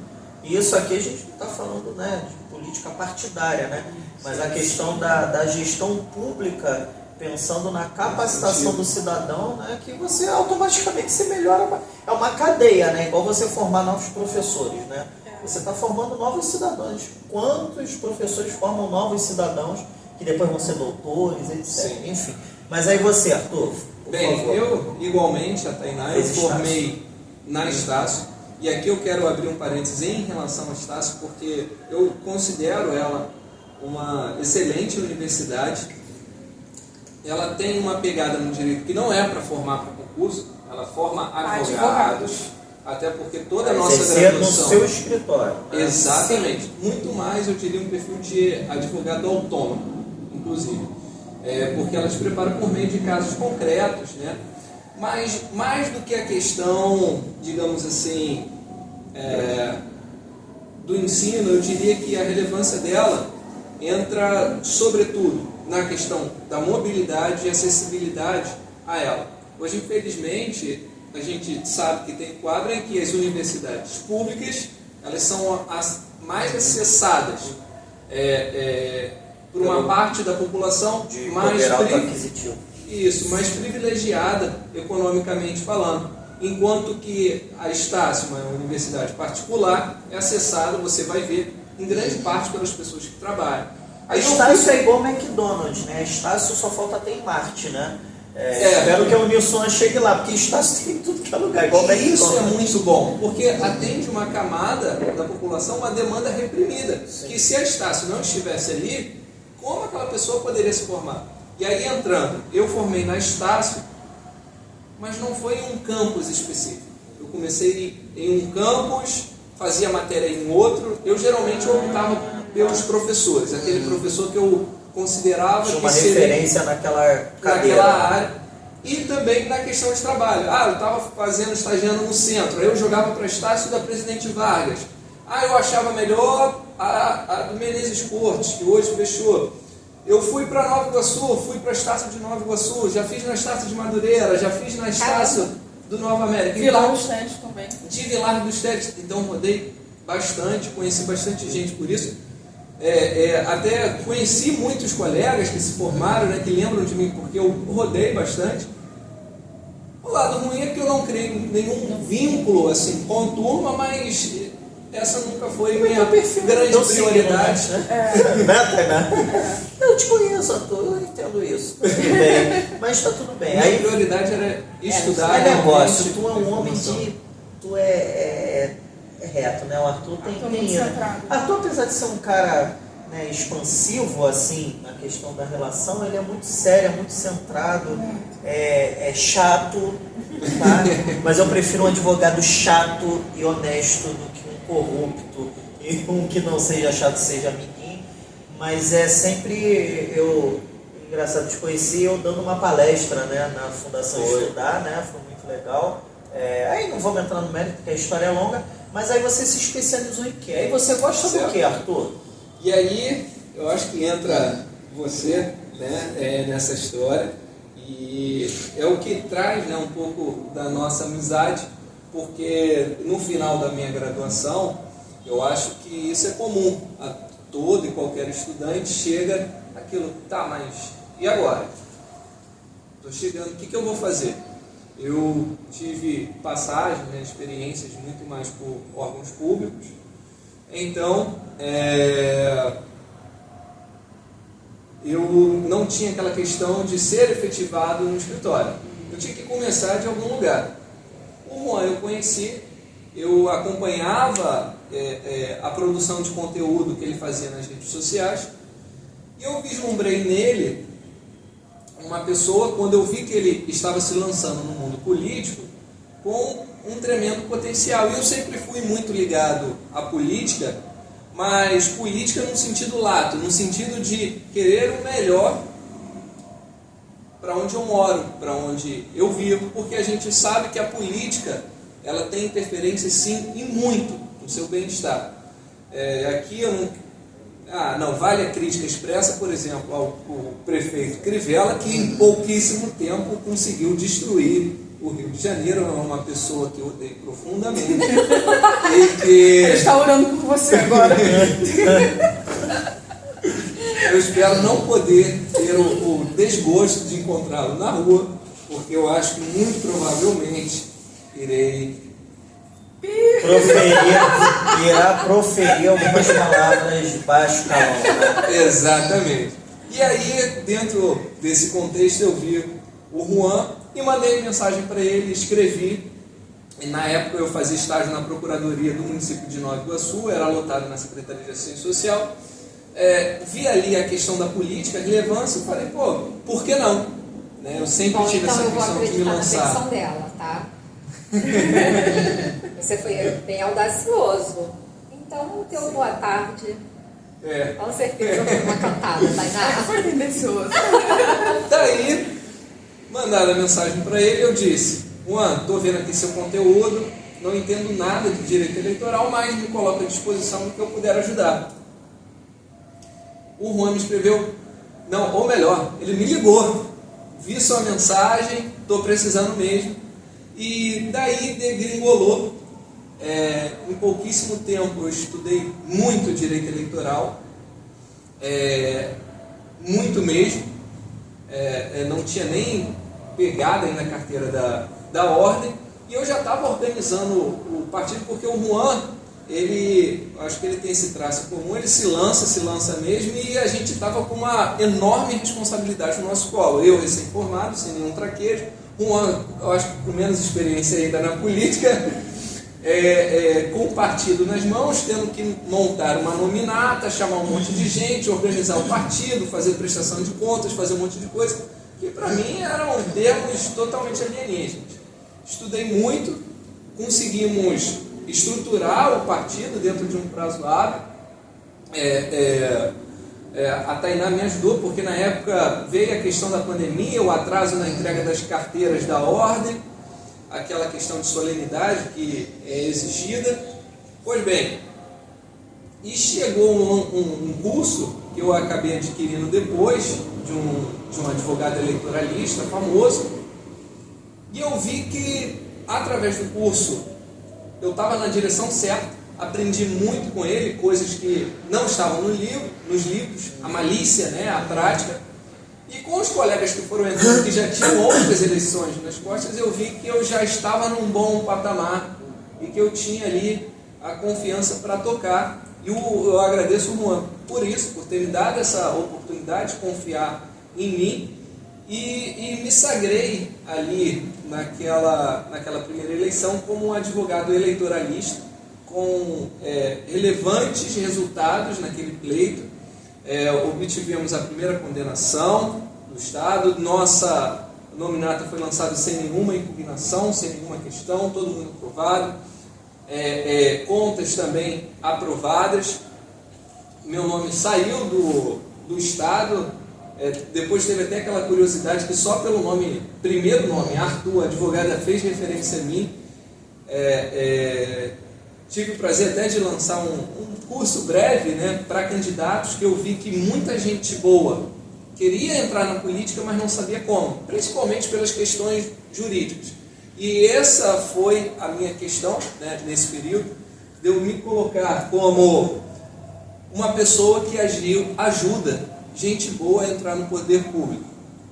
E isso aqui a gente não está falando, né, de política partidária, né? Mas a questão da gestão pública, pensando na capacitação do cidadão, né, que você automaticamente se melhora. É uma cadeia, né? Igual você formar novos professores, né? Você está formando novos cidadãos. Quantos professores formam novos cidadãos que depois vão ser doutores, etc. Sim. Enfim. Mas aí você, Arthur, por Bem, favor. eu, igualmente, a Tainá, eu formei na Estácio, e aqui eu quero abrir um parênteses em relação à Estácio, porque eu considero ela uma excelente universidade. Ela tem uma pegada no direito que não é para formar para concurso, ela forma advogados. Até porque toda a nossa graduação... no seu escritório. Né? Exatamente. Muito mais, eu diria, um perfil de advogado autônomo, inclusive. Porque elas preparam por meio de casos concretos, né? Mas, mais do que a questão, digamos assim, do ensino, eu diria que a relevância dela entra, sobretudo, na questão da mobilidade e acessibilidade a ela. Hoje, infelizmente, a gente sabe que tem quadro em que as universidades públicas, elas são as mais acessadas por uma parte da população de mais aquisitivo. Isso, mais privilegiada economicamente falando. Enquanto que a Estácio, uma universidade particular, é acessada, você vai ver, em grande parte pelas pessoas que trabalham. A Estácio é igual o McDonald's, né? A Estácio só falta ter em Marte, né? Espero que a Uniswan chegue lá, porque Estácio tem tudo que é lugar, igual o McDonald's. Isso é muito bom, porque atende uma camada da população, uma demanda reprimida. Sim. Que se a Estácio não estivesse ali, como aquela pessoa poderia se formar? E aí entrando, eu formei na Estácio, mas não foi em um campus específico. Eu comecei em um campus, fazia matéria em outro, eu geralmente optava pelos professores, aquele professor que eu considerava tinha que uma seria referência naquela cadeira. naquela área. E também na questão de trabalho. Eu estava estagiando no centro, aí eu jogava para a Estácio da Presidente Vargas. Eu achava melhor a do Menezes Cortes, que hoje fechou. Eu fui para Nova Iguaçu, fui para a Estácio de Nova Iguaçu, já fiz na Estácio de Madureira, já fiz na Estácio do Nova América. Vilar dos Teles também. De Vilar dos Teles, então rodei bastante, conheci bastante gente por isso. Até conheci muitos colegas que se formaram, né, que lembram de mim, porque eu rodei bastante. O lado ruim é que eu não criei nenhum vínculo assim, com a turma, mas essa nunca foi minha grande prioridade. Eu te conheço, Arthur, eu entendo isso. Tudo bem, mas está tudo bem. Minha prioridade era estudar. É negócio, realmente, tu é um homem informação. de... Tu é reto, né? O Arthur tem... Arthur muito centrado. Arthur, apesar de ser um cara, né, expansivo, assim, na questão da relação, ele é muito sério, é muito centrado, é chato, tá? Mas eu prefiro um advogado chato e honesto do que um corrupto e um que não seja chato, seja amiguinho. Mas é sempre... Engraçado, te conheci eu dando uma palestra, né, na Fundação Estudar, né? Foi muito legal. Aí não vamos entrar no mérito, porque a história é longa, mas aí você se especializou em quê? Aí você gosta do quê, Arthur? E aí, eu acho que entra você, né, nessa história, e é o que traz, né, um pouco da nossa amizade, porque no final da minha graduação, eu acho que isso é comum a todo e qualquer estudante, chega aquilo, tá, mas e agora? Estou chegando, o que eu vou fazer? Eu tive passagens, né, experiências muito mais por órgãos públicos, então eu não tinha aquela questão de ser efetivado no escritório, eu tinha que começar de algum lugar. O Juan eu conheci, eu acompanhava a produção de conteúdo que ele fazia nas redes sociais, e eu vislumbrei nele uma pessoa, quando eu vi que ele estava se lançando no mundo político, com um tremendo potencial. E eu sempre fui muito ligado à política, mas política no sentido lato, no sentido de querer o melhor para onde eu moro, para onde eu vivo, porque a gente sabe que a política ela tem interferência sim e muito no seu bem-estar. Aqui eu não vale a crítica expressa, por exemplo, ao prefeito Crivella, que em pouquíssimo tempo conseguiu destruir o Rio de Janeiro. É uma pessoa que eu odeio profundamente. E que... Ele está orando por você agora. Eu espero não poder ter o desgosto de encontrá-lo na rua, porque eu acho que muito provavelmente irei irá proferir algumas palavras de baixo calão, né? Exatamente. E aí, dentro desse contexto, eu vi o Juan e mandei mensagem para ele, escrevi. E na época eu fazia estágio na Procuradoria do município de Nova Iguaçu, era lotado na Secretaria de Assistência Social. Vi ali a questão da política, a relevância, e falei, por que não? Né? Eu sempre tive essa questão de me lançar. Então eu vou acreditar na versão dela, tá? Você foi bem audacioso. Então, o teu boa tarde, com certeza foi uma cantada, Tainá. Foi tendencioso. Daí, mandaram a mensagem para ele, eu disse, Juan, estou vendo aqui seu conteúdo, não entendo nada de direito eleitoral, mas me coloco à disposição do que eu puder ajudar. O Juan me escreveu, ou melhor, ele me ligou, vi sua mensagem, estou precisando mesmo, e daí degringolou. Em pouquíssimo tempo eu estudei muito direito eleitoral, muito mesmo, não tinha nem pegado ainda a carteira da ordem, e eu já estava organizando o partido, porque o Juan, acho que ele tem esse traço comum, ele se lança mesmo, e a gente estava com uma enorme responsabilidade no nosso colo, eu recém-formado, sem nenhum traquejo, Juan, eu acho que com menos experiência ainda na política, com o partido nas mãos, tendo que montar uma nominata, chamar um monte de gente, organizar o partido, fazer prestação de contas, fazer um monte de coisa, que para mim eram termos totalmente alienígenas. Estudei muito, conseguimos estruturar o partido dentro de um prazo hábil. A Tainá me ajudou, porque na época veio a questão da pandemia, o atraso na entrega das carteiras da ordem, aquela questão de solenidade que é exigida. Pois bem, e chegou um curso que eu acabei adquirindo depois de um advogado eleitoralista famoso, e eu vi que através do curso eu estava na direção certa, aprendi muito com ele, coisas que não estavam nos livros, a malícia, né, a prática. E com os colegas que foram entrando, que já tinham outras eleições nas costas, eu vi que eu já estava num bom patamar e que eu tinha ali a confiança para tocar. E eu agradeço o Juan por isso, por ter me dado essa oportunidade de confiar em mim, e me sagrei ali naquela primeira eleição como um advogado eleitoralista, com relevantes resultados naquele pleito. Obtivemos a primeira condenação do Estado, nossa nominata foi lançada sem nenhuma impugnação, sem nenhuma questão, todo mundo aprovado, contas também aprovadas, meu nome saiu do Estado. Depois teve até aquela curiosidade que só pelo nome, primeiro nome, Arthur, a advogada fez referência a mim. Tive o prazer até de lançar um curso breve, né, para candidatos, que eu vi que muita gente boa queria entrar na política, mas não sabia como, principalmente pelas questões jurídicas. E essa foi a minha questão, né, nesse período, de eu me colocar como uma pessoa que ajuda gente boa a entrar no poder público.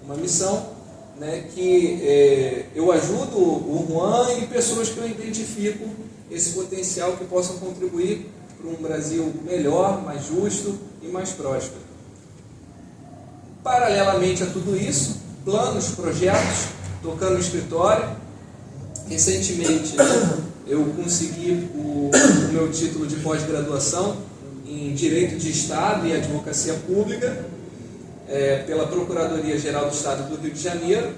Uma missão, né, que eu ajudo o Juan e pessoas que eu identifico esse potencial que possam contribuir para um Brasil melhor, mais justo e mais próspero. Paralelamente a tudo isso, planos, projetos, tocando no escritório. Recentemente, eu consegui o meu título de pós-graduação em Direito de Estado e Advocacia Pública, pela Procuradoria-Geral do Estado do Rio de Janeiro,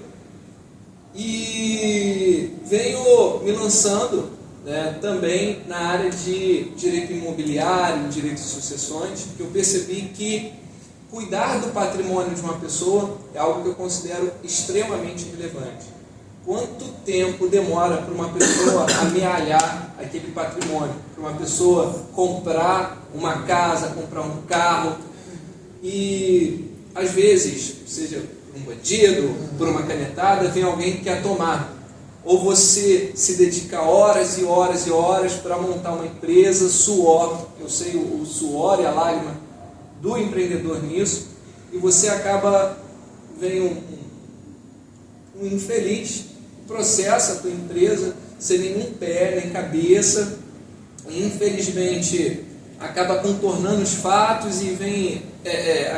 e venho me lançando, né, também na área de direito imobiliário, direito de sucessões, que eu percebi que cuidar do patrimônio de uma pessoa é algo que eu considero extremamente relevante. Quanto tempo demora para uma pessoa amealhar aquele patrimônio, para uma pessoa comprar uma casa, comprar um carro, e às vezes, seja por um bandido, por uma canetada, vem alguém que quer tomar. Ou você se dedica horas e horas e horas para montar uma empresa, suor, eu sei o suor e a lágrima do empreendedor nisso, e você acaba, vem um infeliz, processa a tua empresa sem nenhum pé nem cabeça, e infelizmente acaba contornando os fatos e vem,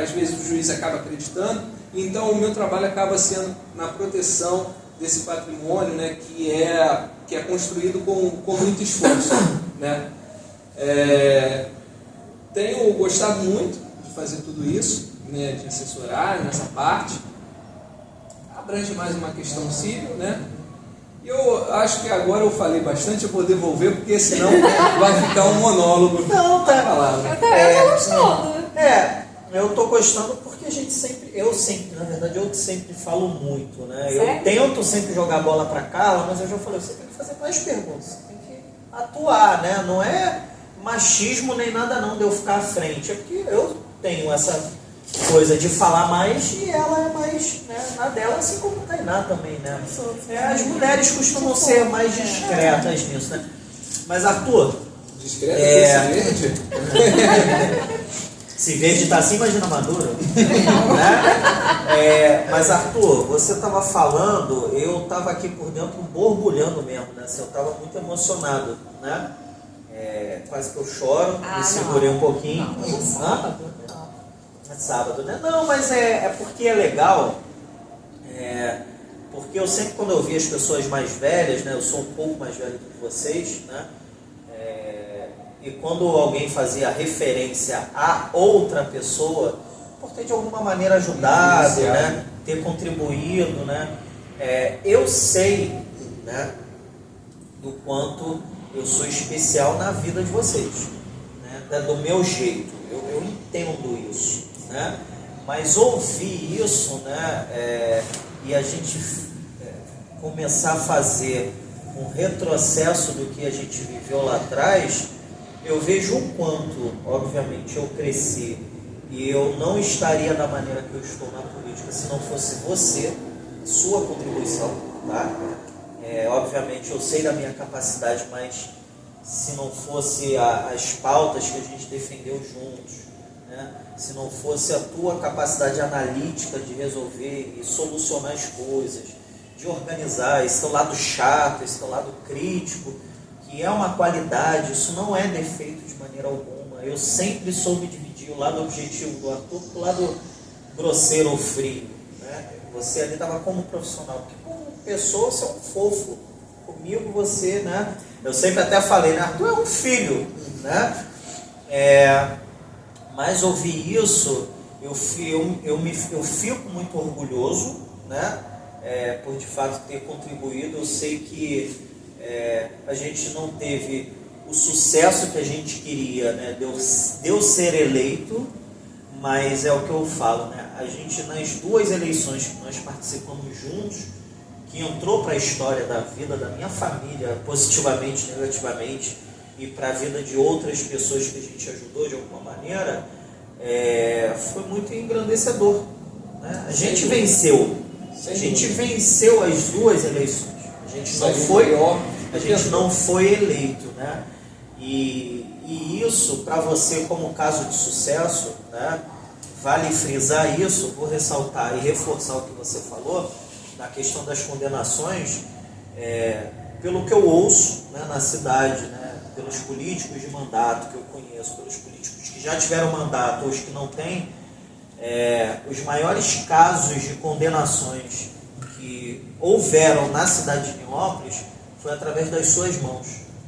às vezes o juiz acaba acreditando. Então o meu trabalho acaba sendo na proteção desse patrimônio, né, que é construído com muito esforço, né. Tenho gostado muito de fazer tudo isso, né, de assessorar nessa parte. Abrange mais uma questão civil, né. E eu acho que agora eu falei bastante, eu vou devolver, porque senão vai ficar um monólogo. Não, tá. Eu tô gostando. Eu tô gostando porque eu sempre falo muito, né? Sério? Eu tento sempre jogar a bola pra Carla, mas eu já falei, você tem que fazer mais perguntas, você tem que atuar, né? Não é machismo nem nada não de eu ficar à frente, é porque eu tenho essa coisa de falar mais e ela é mais, né, na dela, assim como a Tainá também, né? As mulheres costumam ser mais discretas nisso, né? Mas Arthur... Discreta desse verde? Se verde tá assim, imagina madura. Né? Mas Arthur, você estava falando, eu estava aqui por dentro borbulhando mesmo, né? Eu estava muito emocionado, né? Quase que eu choro, me segurei um pouquinho. Não, sábado. É sábado, né? Não, mas é porque é legal, porque eu sempre, quando eu vi as pessoas mais velhas, né? Eu sou um pouco mais velho do que vocês, né? E quando alguém fazia referência a outra pessoa, por ter de alguma maneira ajudado, né, ter contribuído, né, eu sei, né, do quanto eu sou especial na vida de vocês, né, do meu jeito, eu entendo isso, né, mas ouvir isso, né, e a gente começar a fazer um retrocesso do que a gente viveu lá atrás, eu vejo o quanto, obviamente, eu cresci e eu não estaria da maneira que eu estou na política se não fosse você, sua contribuição, tá? Obviamente eu sei da minha capacidade, mas se não fosse as pautas que a gente defendeu juntos, né? Se não fosse a tua capacidade analítica de resolver e solucionar as coisas, de organizar esse teu lado chato, esse teu lado crítico, que é uma qualidade, isso não é defeito de maneira alguma. Eu sempre soube dividir o lado objetivo do Arthur do lado grosseiro ou frio, né? Você ali estava como profissional, porque como pessoa você é um fofo, comigo você, né? Eu sempre até falei, né? Arthur é um filho, né? Mas ouvir isso, eu fico muito orgulhoso, né? Por de fato ter contribuído. Eu sei que a gente não teve o sucesso que a gente queria, né? De eu ser eleito, mas é o que eu falo, né? A gente, nas 2 eleições que nós participamos juntos, que entrou para a história da vida da minha família, positivamente, negativamente, e para a vida de outras pessoas que a gente ajudou de alguma maneira, foi muito engrandecedor, né? A gente venceu. A gente venceu as 2 eleições. A gente não foi eleito, né? E isso, para você, como caso de sucesso, né? Vale frisar isso, vou ressaltar e reforçar o que você falou, na questão das condenações, pelo que eu ouço, né, na cidade, né, pelos políticos de mandato que eu conheço, pelos políticos que já tiveram mandato ou os que não têm, os maiores casos de condenações que houveram na cidade de Nilópolis foi através das suas mãos,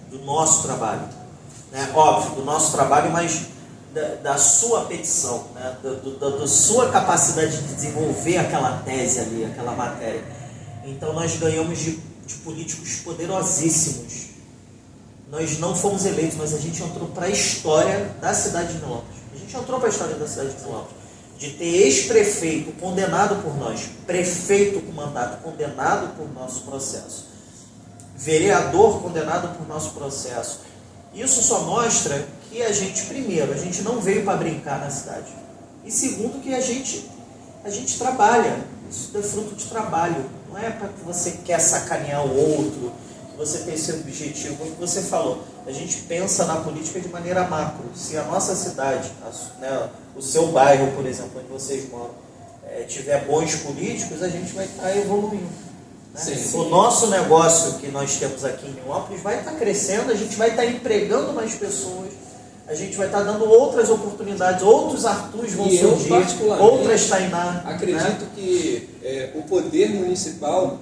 do nosso trabalho, né? Óbvio, do nosso trabalho, mas da sua petição, né? Da sua capacidade de desenvolver aquela tese ali, aquela matéria. Então nós ganhamos de políticos poderosíssimos. Nós não fomos eleitos, mas a gente entrou para a história da cidade de Nilópolis. A gente entrou para a história da cidade de Nilópolis. De ter ex-prefeito condenado por nós, prefeito com mandato condenado por nosso processo, vereador condenado por nosso processo. Isso só mostra que a gente, primeiro, a gente não veio para brincar na cidade. E segundo, que a gente trabalha. Isso é fruto de trabalho. Não é para que você quer sacanear o outro, que você tem esse objetivo. Como você falou, a gente pensa na política de maneira macro. Se a nossa cidade, né, o seu bairro, por exemplo, onde vocês moram, tiver bons políticos, a gente vai estar evoluindo. Sim. O nosso negócio que nós temos aqui em Nilópolis vai estar crescendo, a gente vai estar empregando mais pessoas, a gente vai estar dando outras oportunidades, outros Arturs vão surgir, outras Tainá. Acredito, né, que o poder municipal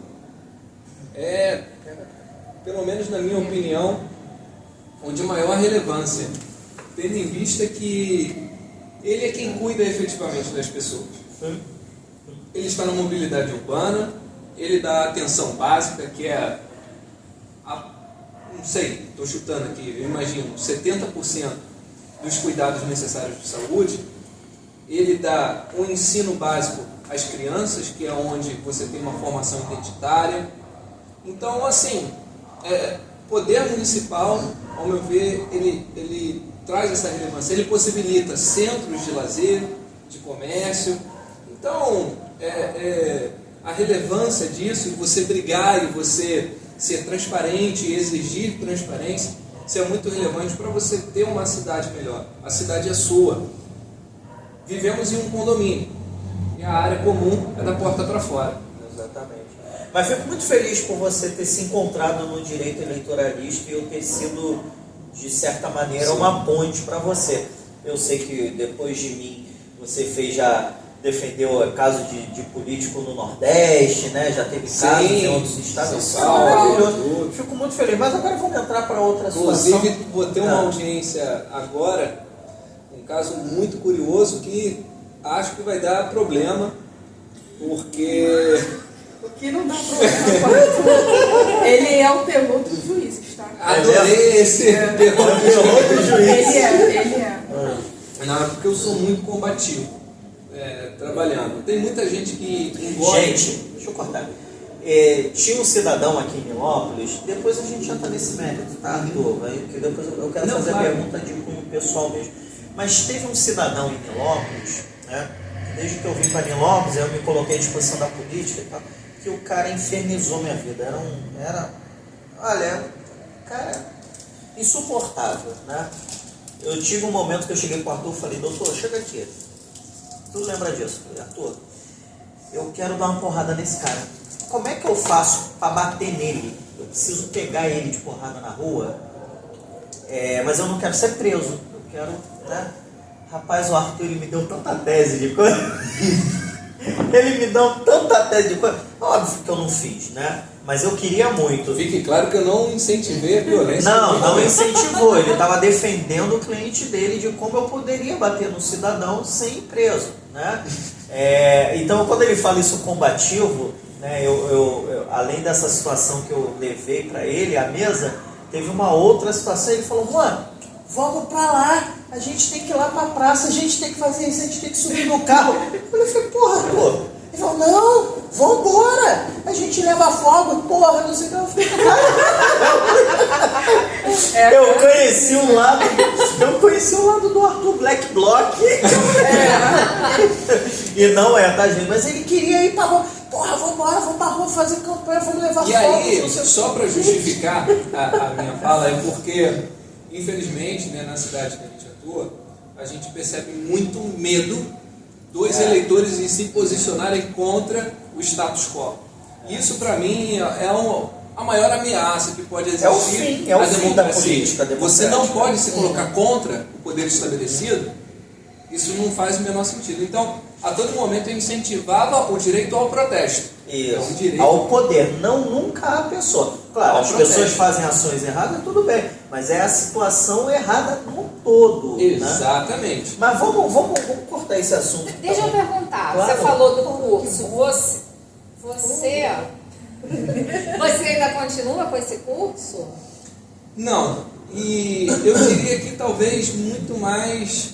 pelo menos na minha opinião, o de maior relevância, tendo em vista que ele é quem cuida efetivamente das pessoas. Ele está na mobilidade urbana, ele dá atenção básica, que é, não sei, estou chutando aqui, eu imagino, 70% dos cuidados necessários de saúde. Ele dá um ensino básico às crianças, que é onde você tem uma formação identitária. Então, assim, poder municipal, ao meu ver, ele traz essa relevância. Ele possibilita centros de lazer, de comércio. Então, a relevância disso, e você brigar, e você ser transparente, e exigir transparência, isso é muito relevante para você ter uma cidade melhor. A cidade é sua. Vivemos em um condomínio, e a área comum é da porta para fora. Exatamente. Mas fico muito feliz por você ter se encontrado no direito eleitoralista e eu ter sido, de certa maneira, uma ponte para você. Eu sei que depois de mim, você defendeu caso de político no Nordeste, né? Já teve casos em outros estados. Isso é maravilhoso. Fico muito feliz. Mas agora vamos entrar para outra situação. Inclusive, vou ter uma audiência agora, um caso muito curioso que acho que vai dar problema, porque... O que não dá problema, ele é o terror dos juízes, tá? Adorei esse terror dos juízes. Ele é. Não, é porque eu sou muito combativo, trabalhando. Tem muita gente que engorda. Gente, deixa eu cortar. Tinha um cidadão aqui em Nilópolis, depois a gente entra nesse mérito, tá, Arthur? Porque depois eu quero fazer a pergunta de cunho pessoal mesmo. Mas teve um cidadão em Nilópolis, né? Desde que eu vim para Nilópolis, eu me coloquei à disposição da política e tal, que o cara infernizou minha vida. Cara, insuportável, né? Eu tive um momento que eu cheguei para o Arthur e falei, doutor, chega aqui. Tu lembra disso? Eu falei, Arthur, eu quero dar uma porrada nesse cara. Como é que eu faço para bater nele? Eu preciso pegar ele de porrada na rua, mas eu não quero ser preso. Eu quero, né? Rapaz, o Arthur, ele me deu tanta tese de coisa. Ele me deu tanta tese de coisa. Óbvio que eu não fiz, né? Mas eu queria muito. Fique claro que eu não incentivei a violência. Não incentivou. Ele estava defendendo o cliente dele de como eu poderia bater no cidadão sem ir preso, né? Então, quando ele fala isso combativo, né, eu além dessa situação que eu levei para ele, à mesa, teve uma outra situação. Ele falou: mano, vamos para lá, a gente tem que ir lá para a praça, a gente tem que fazer isso, a gente tem que subir no carro. Eu falei: porra, Arthur. Ele falou: não, vambora, a gente leva fogo, porra, não sei o que. Eu falei: eu conheci um lado do Arthur Black Block. E não é, tá, gente? Mas ele queria ir pra rua. Porra, vambora, vamos pra rua fazer campanha, vamos levar fogo. E aí, só para justificar a minha fala, é porque, infelizmente, né, na cidade que a gente atua, a gente percebe muito medo dos eleitores em se posicionarem contra o status quo. Isso, para mim, é a maior ameaça que pode existir é o à fim da democracia. política Você não pode se colocar contra o poder estabelecido, isso não faz o menor sentido. Então, a todo momento eu incentivava o direito ao protesto. Isso, o direito ao poder, não nunca a pessoa. Claro, as protesto. pessoas fazem ações erradas, tudo bem, mas é a situação errada no todo. Exatamente. Né? Mas vamos cortar esse assunto. Deixa eu perguntar, Claro. você falou do curso, você ainda continua com esse curso? Não, e eu diria que talvez muito mais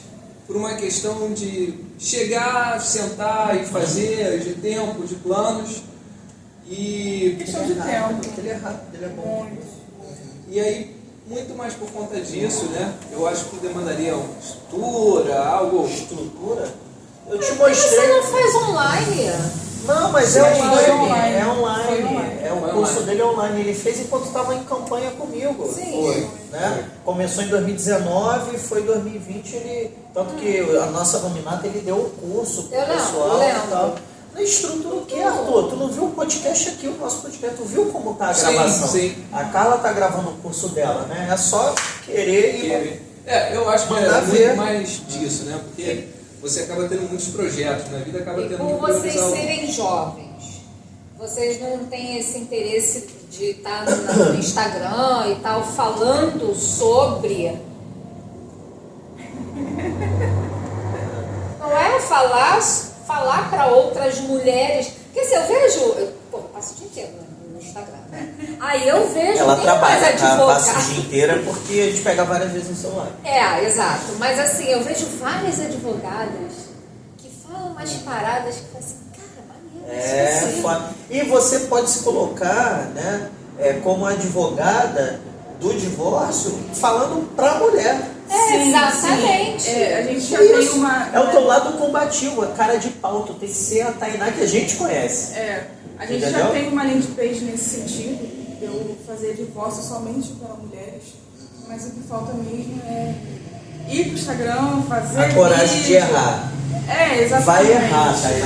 por uma questão de chegar, sentar e fazer, de tempo, de planos, e Questão de tempo. Ele é rápido, ele é bom. E aí, muito mais por conta disso, né? Eu acho que demandaria uma estrutura, algo... Estrutura? Eu te Você mostrei. não faz online? Não, mas Sim, é foi online. online. É Foi online. online. É o Foi curso online. dele é online. Ele fez enquanto estava em campanha comigo. Sim. Foi. Né? Começou em 2019 e foi em 2020 ele. Tanto que a nossa nominata ele deu o curso pro Eu lembro, pessoal eu lembro. e tal. Na estrutura o que, Arthur? Tu não viu o podcast aqui, o nosso podcast? Tu viu como tá a Sim, gravação? sim. A Carla tá gravando o curso dela, né? É só querer e. Eu acho que Mandar é ver. muito mais disso, né? Porque você acaba tendo muitos projetos, na vida acaba E tendo por que vocês priorizar um. serem jovens, vocês não têm esse interesse de estar no Instagram e tal, falando sobre... Não é falar para outras mulheres... Porque assim, eu vejo... Eu passo o dia inteiro no Instagram, né? Aí eu vejo... Ela tem mais trabalha, tá? advogados. Passa o dia inteiro porque a gente pega várias vezes no celular. Exato. Mas assim, eu vejo várias advogadas que falam umas paradas que falam assim, cara, maneiro, isso assim. Foda. E você pode se colocar, né, como advogada do divórcio, falando pra mulher. Sim, Exatamente. sim. A gente já Isso. tem uma... É o teu lado combativo, a cara de pau. Tu tem que ser a Tainá que a gente conhece. A gente Entendeu? já tem uma landing page nesse sentido, de eu fazer divórcio somente para mulheres, mas o que falta mesmo é ir pro Instagram, fazer A coragem de vídeo. errar. Exatamente. Vai errar, Tainá.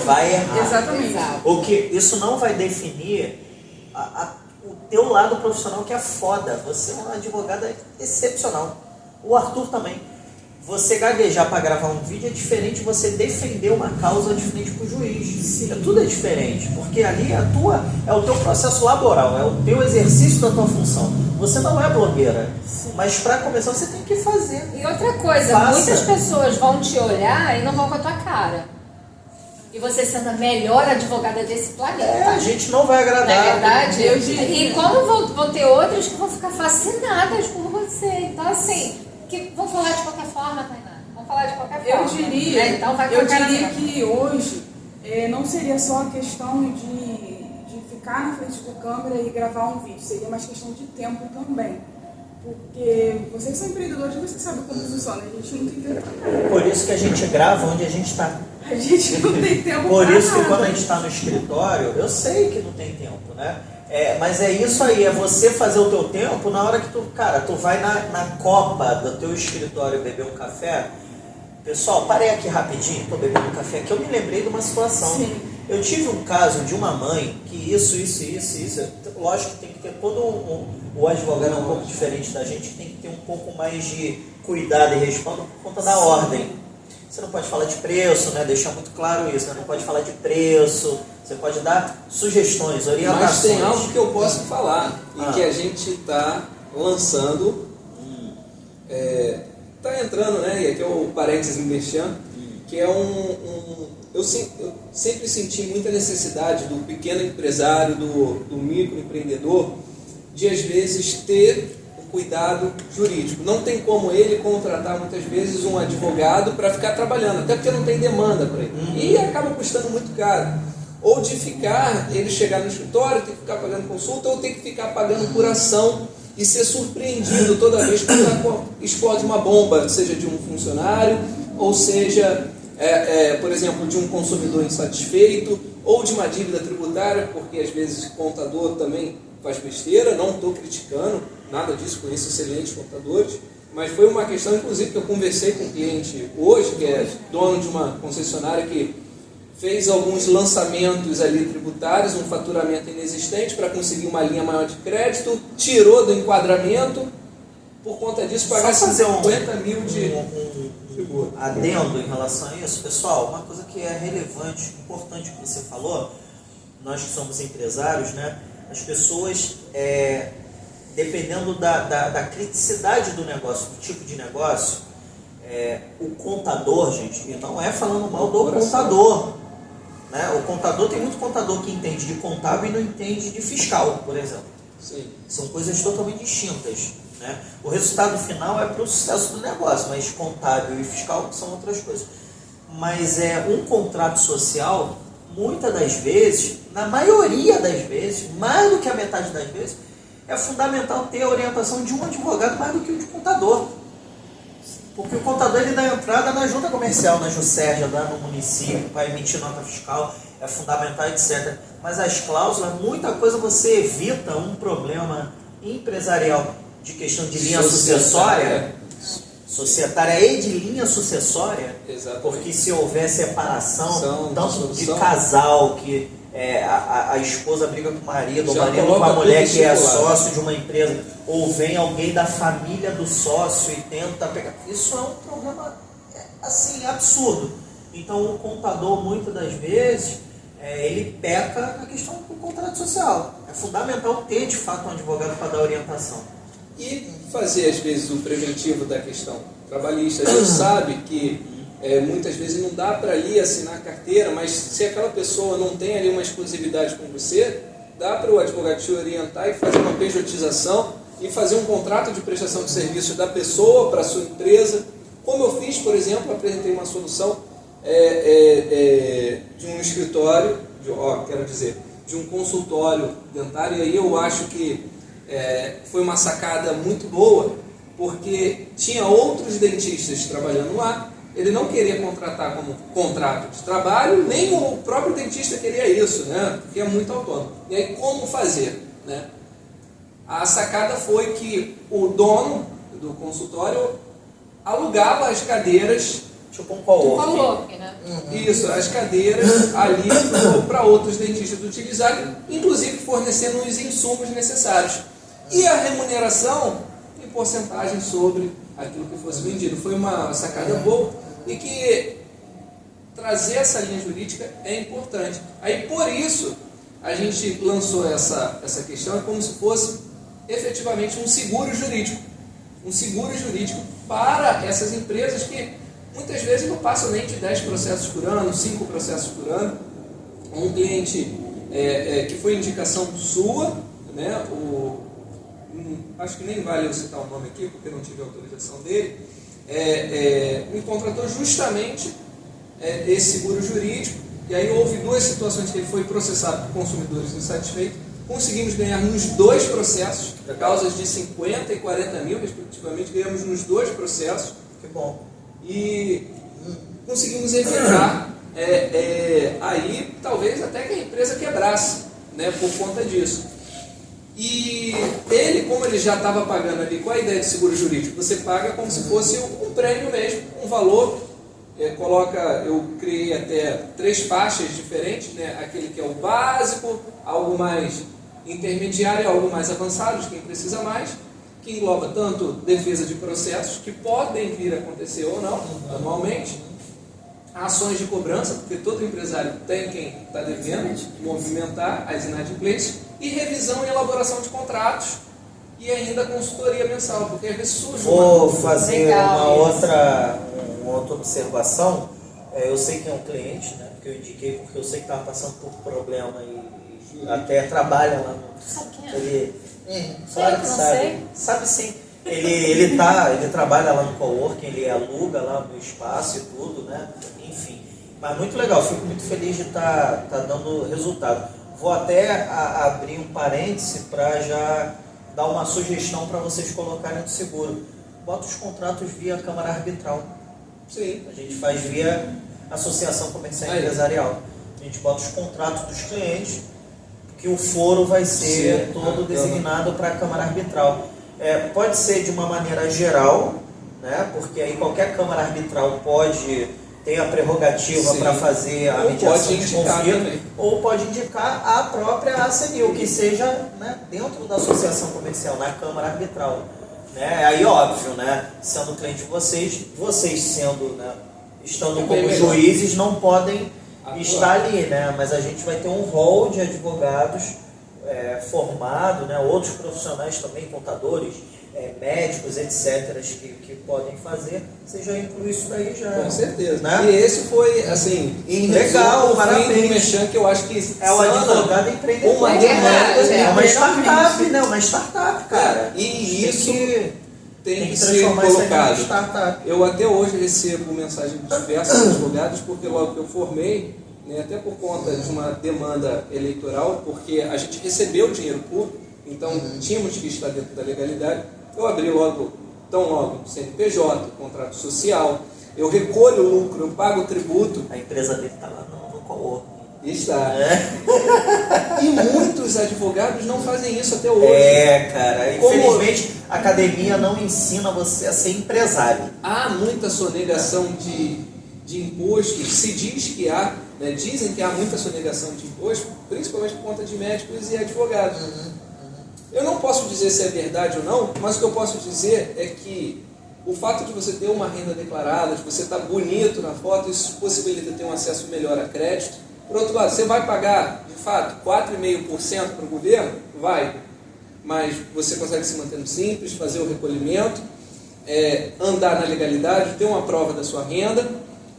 Vai errar. Exatamente. Exato. O que isso não vai definir o teu lado profissional, que é foda. Você é uma advogada excepcional. O Arthur também. Você gaguejar para gravar um vídeo é diferente de você defender uma causa de frente para o juiz. Sim. Tudo é diferente, porque ali é o teu processo laboral, é o teu exercício da tua função. Você não é blogueira, mas para começar você tem que fazer. E outra coisa, Faça. muitas pessoas vão te olhar e não vão com a tua cara. E você sendo a melhor advogada desse planeta. A gente não vai agradar. Na verdade, eu diria. e como vão ter outras que vão ficar fascinadas por você. Então, assim, que vão falar de qualquer forma, Tainá. Vão falar de qualquer forma. Eu diria, Né? Então, vai com a cara diria mesmo. que hoje não seria só a questão de ficar na frente da câmera e gravar um vídeo, seria mais questão de tempo também. Porque vocês são empreendedores, vocês sabem como funciona, a gente não tem tempo. Por isso que a gente grava onde a gente está. A gente não tem tempo Por pra isso que nada. quando a gente está no escritório, eu sei que não tem tempo, né? Mas é isso aí, é você fazer o teu tempo na hora que tu vai na copa do teu escritório beber um café. Pessoal, parei aqui rapidinho, estou bebendo um café aqui, eu me lembrei de uma situação. Sim. Eu tive um caso de uma mãe que isso. Lógico que tem que ter o advogado é um pouco diferente da gente, tem que ter um pouco mais de cuidado e respeito por conta da ordem. Você não pode falar de preço, né? Deixar muito claro isso, né? Não pode falar de preço, você pode dar sugestões, orientações. Mas tem algo que eu posso falar e que a gente está lançando, está entrando, né? E aqui é o parênteses mexendo, que é eu sempre senti muita necessidade do pequeno empresário, do microempreendedor, de às vezes ter um cuidado jurídico. Não tem como ele contratar muitas vezes um advogado para ficar trabalhando, até porque não tem demanda para ele. E acaba custando muito caro. Ou de ele chegar no escritório, ter que ficar pagando consulta, ou ter que ficar pagando por ação e ser surpreendido toda vez que explode uma bomba, seja de um funcionário, ou seja, por exemplo, de um consumidor insatisfeito, ou de uma dívida tributária, porque às vezes o contador também faz besteira. Não estou criticando nada disso, conheço excelentes contadores, mas foi uma questão, inclusive, que eu conversei com um cliente hoje, que é dono de uma concessionária que fez alguns lançamentos ali tributários, um faturamento inexistente para conseguir uma linha maior de crédito, tirou do enquadramento, por conta disso pagar 50 mil de tributo. Adendo em relação a isso, pessoal, uma coisa que é relevante, importante que você falou, nós que somos empresários, né, as pessoas, dependendo da criticidade do negócio, do tipo de negócio, o contador, gente, e não é falando mal do contador, né? O contador, tem muito contador que entende de contábil e não entende de fiscal, por exemplo. Sim. São coisas totalmente distintas, né? O resultado final é para o sucesso do negócio, mas contábil e fiscal são outras coisas. Mas um contrato social, muitas das vezes, na maioria das vezes, mais do que a metade das vezes, é fundamental ter a orientação de um advogado mais do que o de contador. Porque o contador ele dá entrada na junta comercial, na JuSerja, lá no município, para emitir nota fiscal, é fundamental, etc. Mas as cláusulas, muita coisa você evita um problema empresarial de questão de linha societária e de linha sucessória. Exatamente. Porque se houver separação, tanto de casal, que a esposa briga com o marido, o marido com a mulher que é sócio de uma empresa, ou vem alguém da família do sócio e tenta pegar. Isso é um problema assim, absurdo. Então o contador, muitas das vezes, ele peca na questão do contrato social. É fundamental ter de fato um advogado para dar orientação. E fazer às vezes o preventivo da questão trabalhista. A gente sabe que muitas vezes não dá para ali assinar a carteira, mas se aquela pessoa não tem ali uma exclusividade com você, dá para o advogado te orientar e fazer uma pejotização e fazer um contrato de prestação de serviço da pessoa para a sua empresa. Como eu fiz, por exemplo, apresentei uma solução de um escritório, de um consultório dentário, e aí eu acho que foi uma sacada muito boa, porque tinha outros dentistas trabalhando lá. Ele não queria contratar como contrato de trabalho, nem o próprio dentista queria isso, né? Porque é muito autônomo. E aí, como fazer, né? A sacada foi que o dono do consultório alugava as cadeiras, tipo um coworking, né? Isso, as cadeiras ali para outros dentistas utilizarem, inclusive fornecendo os insumos necessários. E a remuneração em porcentagem sobre aquilo que fosse vendido. Foi uma sacada boa e que trazer essa linha jurídica é importante. Aí, por isso, a gente lançou essa questão, como se fosse efetivamente um seguro jurídico. Um seguro jurídico para essas empresas que muitas vezes não passam nem de 10 processos por ano, 5 processos por ano. Um cliente que foi indicação sua, né? Acho que nem vale eu citar o nome aqui, porque não tive autorização dele, me contratou justamente esse seguro jurídico, e aí houve duas situações que ele foi processado por consumidores insatisfeitos. Conseguimos ganhar nos dois processos, causas de 50 e 40 mil, respectivamente, ganhamos nos dois processos. Que bom. E conseguimos evitar aí talvez até que a empresa quebrasse, né, por conta disso. E ele, como ele já estava pagando ali, qual a ideia de seguro jurídico? Você paga como se fosse um prêmio mesmo, um valor, eu criei até 3 faixas diferentes, né? Aquele que é o básico, algo mais intermediário, algo mais avançado, de quem precisa mais, que engloba tanto defesa de processos, que podem vir a acontecer ou não, normalmente, ações de cobrança, porque todo empresário tem quem está devendo, movimentar as inadimplências, e revisão e elaboração de contratos, e ainda consultoria mensal, porque às vezes surge Vou fazer Legal, uma isso. outra observação. Eu sei que é um cliente, né, que eu indiquei porque eu sei que estava passando por problema e até trabalha lá no... Sabe quem é? Ele, Claro que não sabe. sei. Sabe sim. Ele trabalha lá no coworking, ele aluga lá no espaço e tudo, né? Enfim. Mas muito legal, fico muito feliz de estar dando resultado. Vou até abrir um parêntese para já dar uma sugestão para vocês colocarem no seguro. Bota os contratos via Câmara Arbitral. Sim. A gente faz via Associação Comercial e Empresarial. A gente bota os contratos dos clientes, que o foro vai ser todo designado para a Câmara Arbitral. Pode ser de uma maneira geral, né? Porque aí qualquer Câmara Arbitral pode ter a prerrogativa para fazer a mediação de conflito, ou pode indicar a própria ACNIL, que seja, né, dentro da Associação Comercial, na Câmara Arbitral. Né? Aí, óbvio, né, sendo cliente de vocês sendo, né, estando como juízes, não podem estar ali, né? Mas a gente vai ter um rol de advogados formado, né? Outros profissionais também, contadores, médicos, etc., que podem fazer. Você já inclui isso daí já. Com certeza. Né? E esse foi, assim, legal, parabéns. Mexan, que eu acho que é o advogado empreendedor. É uma startup, né? Uma startup, cara. E isso tem que ser transformar isso colocado. em startup. Eu até hoje recebo mensagem de diversos advogados, porque logo que eu formei, né, até por conta de uma demanda eleitoral, porque a gente recebeu dinheiro público, então tínhamos que estar dentro da legalidade. Eu abri tão logo CNPJ, contrato social, eu recolho o lucro, eu pago o tributo. A empresa dele está lá no coworking. Está. E muitos advogados não fazem isso até hoje. Cara, infelizmente a academia não ensina você a ser empresário. Há muita sonegação de impostos, se diz que há, né, dizem que há muita sonegação de impostos, principalmente por conta de médicos e advogados. Eu não posso dizer se é verdade ou não, mas o que eu posso dizer é que o fato de você ter uma renda declarada, de você estar bonito na foto, isso possibilita ter um acesso melhor a crédito. Por outro lado, você vai pagar, de fato, 4,5% para o governo? Vai. Mas você consegue se mantendo simples, fazer o recolhimento, andar na legalidade, ter uma prova da sua renda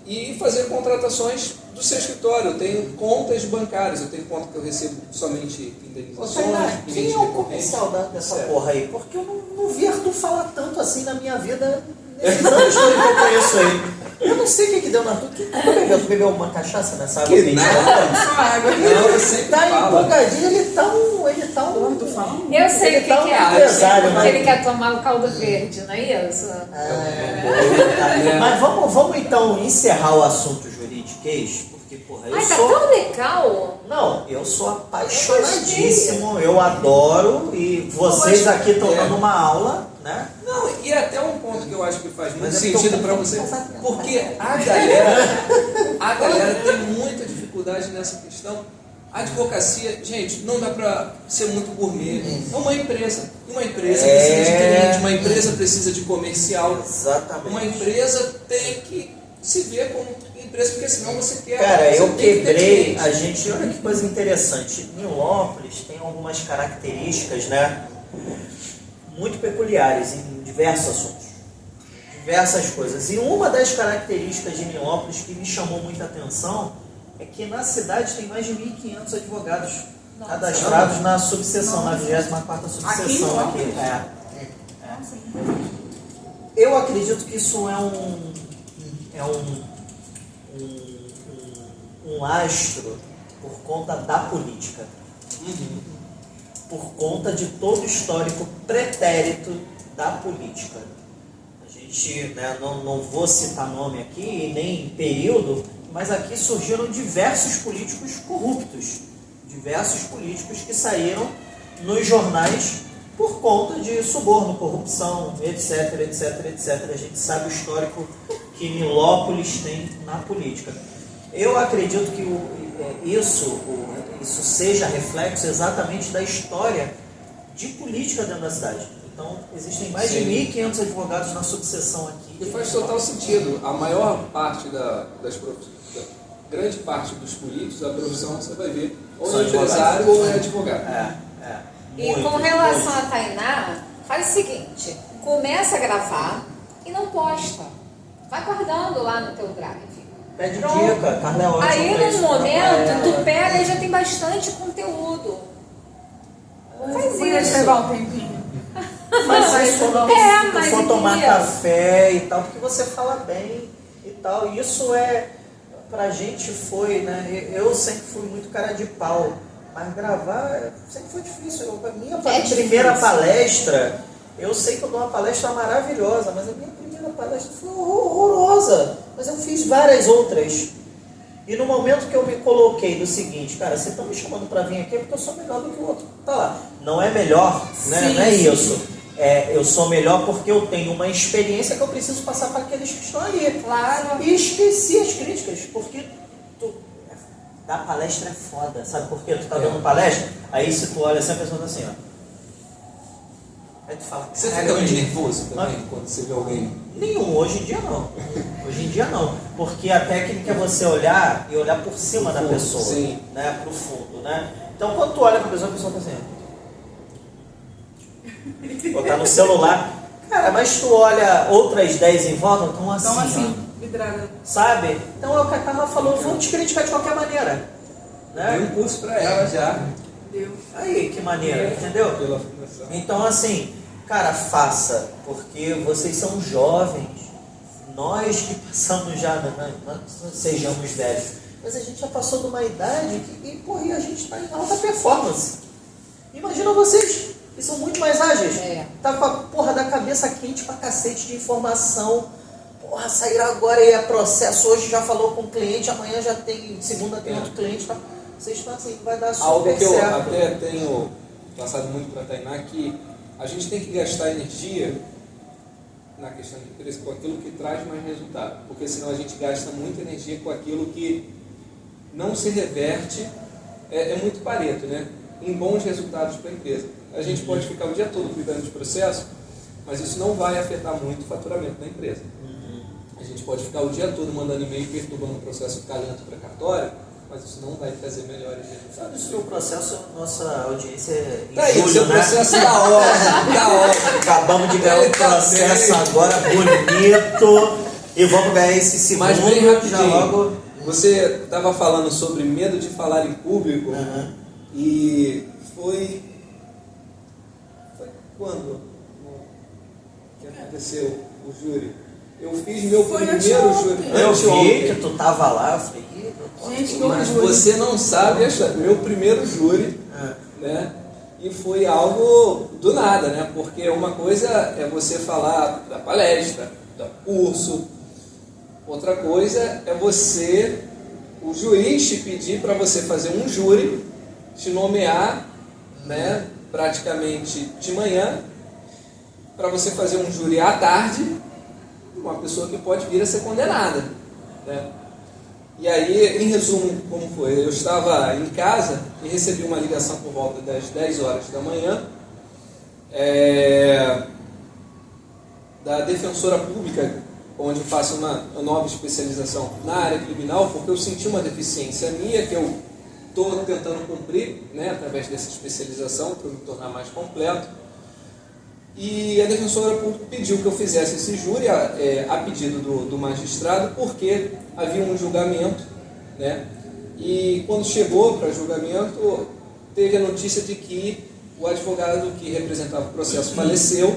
e fazer contratações do seu escritório. Eu tenho contas bancárias, eu tenho conta que eu recebo somente indenizações. Quem é o comercial dessa porra aí? Porque eu não vi Arthur falar tanto assim na minha vida nesses anos que eu conheço ele. Eu não sei o que deu na Arthur. Tu bebeu uma cachaça nessa água? Que nada. Só água. Não, eu sempre Tá falo. empolgadinho, ele tá um Eu sei o que tá um é. empresário, Porque né? ele quer tomar o caldo verde, não é isso? Mas vamos então encerrar o assunto juridiquês, porque, porra, eu Tá sou... tão legal. Não, eu sou apaixonadíssimo, eu adoro, e vocês aqui estão dando uma aula, né? Não, e até um ponto que eu acho que faz muito Mas sentido para você, porque a galera tem muita dificuldade nessa questão. A advocacia, gente, não dá para ser muito gourmet. É uma empresa. Uma empresa precisa de cliente, uma empresa precisa de comercial. Exatamente. Uma empresa tem que se ver como empresa, porque senão você quer... Cara, eu você tem que ter quebrei, cliente. a gente, olha que coisa interessante, Nilópolis tem algumas características, né, muito peculiares em diversos assuntos, diversas coisas, e uma das características de Nilópolis que me chamou muita atenção é que na cidade tem mais de 1.500 advogados cadastrados na subseção, na 24ª subseção aqui. Eu acredito que isso é um lastro por conta da política, por conta de todo o histórico pretérito da política. A gente, né, não vou citar nome aqui e nem período, mas aqui surgiram diversos políticos corruptos, diversos políticos que saíram nos jornais por conta de suborno, corrupção, etc, etc, etc. A gente sabe o histórico que Nilópolis tem na política. Eu acredito que isso seja reflexo exatamente da história de política dentro da cidade. Então, existem mais de 1.500 advogados na subseção aqui. E faz total sentido. A maior parte grande parte dos políticos, a profissão, você vai ver, ou é empresário ou é advogado. E com relação a Tainá, faz o seguinte, começa a gravar e não posta. Vai guardando lá no teu drive. Pede dica, Carla é ótima. Aí no momento, tu pega e já tem bastante conteúdo. Faz Podia isso. levar um tempinho. Mas quando mas for tomar entendeu? café e tal, porque você fala bem e tal. Isso pra gente foi, né? Eu sempre fui muito cara de pau, mas gravar sempre foi difícil. A minha primeira palestra, eu sei que eu dou uma palestra maravilhosa, mas a minha primeira palestra foi horrorosa. Mas eu fiz várias outras. E no momento que eu me coloquei do seguinte, cara, vocês estão me chamando para vir aqui porque eu sou melhor do que o outro. Tá lá. Não é melhor, né? Sim, não é sim. isso. Eu sou melhor porque eu tenho uma experiência que eu preciso passar para aqueles que estão ali. Claro. E esqueci as críticas, porque dar palestra é foda. Sabe por quê? Tu tá dando palestra, aí se tu olha assim, a pessoa tá assim, ó. Aí tu fala, Você "Caralho, fica meio eu- nervoso também quando você vê alguém? Nenhum, hoje em dia não. Hoje em dia não. Porque a técnica é você olhar e olhar por cima da fundo, pessoa. sim. Né? Pro fundo, né? Então quando tu olha pra pessoa tá assim. Ou tá no celular. Cara, mas tu olha outras 10 em volta, estão assim. Então, ó. assim, vidrada. Sabe? Então é o que a Carla falou, vão te criticar de qualquer maneira. Dei Né? um curso para ela já. Deu. Aí, que maneira, entendeu? Pela fundação. Então, assim, cara, faça, porque vocês são jovens. Nós que passamos já, não sejamos velhos, mas a gente já passou de uma idade que porra, e a gente está em alta performance. Imagina vocês, que são muito mais ágeis. Tá com a porra da cabeça quente pra cacete de informação. Porra, saíram agora e é processo. Hoje já falou com o cliente, amanhã já tem, segunda tem outro cliente. Tá? Vocês estão assim, vai dar super Algo que eu certo. até tenho passado muito para a Tainá, que a gente tem que gastar energia na questão de empresa com aquilo que traz mais resultado, porque senão a gente gasta muita energia com aquilo que não se reverte, é muito pareto, né? Em bons resultados para a empresa. A gente pode ficar o dia todo cuidando de processo, mas isso não vai afetar muito o faturamento da empresa. A gente pode ficar o dia todo mandando e-mail perturbando o processo ficar lento para cartório, mas isso não vai trazer melhores resultados. Sabe isso que o processo, nossa audiência é em Tá aí, julho, seu né? processo tá ótimo, tá ótimo. Acabamos de ganhar um processo agora bonito e vamos ganhar esse segundo. Mas bem já rapidinho, logo. você estava falando sobre medo de falar em público e foi quando que aconteceu o júri? Eu fiz meu Foi primeiro anteontem. júri. Eu vi anteontem. que tu tava lá, eu falei, "Ih, Gente, que Mas orgulho. você não sabe, meu primeiro júri, né? E foi algo do nada, né? Porque uma coisa é você falar da palestra, do curso, outra coisa é o juiz te pedir para você fazer um júri, te nomear, né? Praticamente de manhã, para você fazer um júri à tarde, uma pessoa que pode vir a ser condenada, né? E aí, em resumo, como foi? Eu estava em casa e recebi uma ligação por volta das 10 horas da manhã da defensora pública, onde eu faço uma nova especialização na área criminal, porque eu senti uma deficiência minha que eu estou tentando cumprir, né, através dessa especialização, para me tornar mais completo. E a defensora pública pediu que eu fizesse esse júri a pedido do magistrado, porque havia um julgamento, né? E quando chegou para julgamento, teve a notícia de que o advogado que representava o processo faleceu,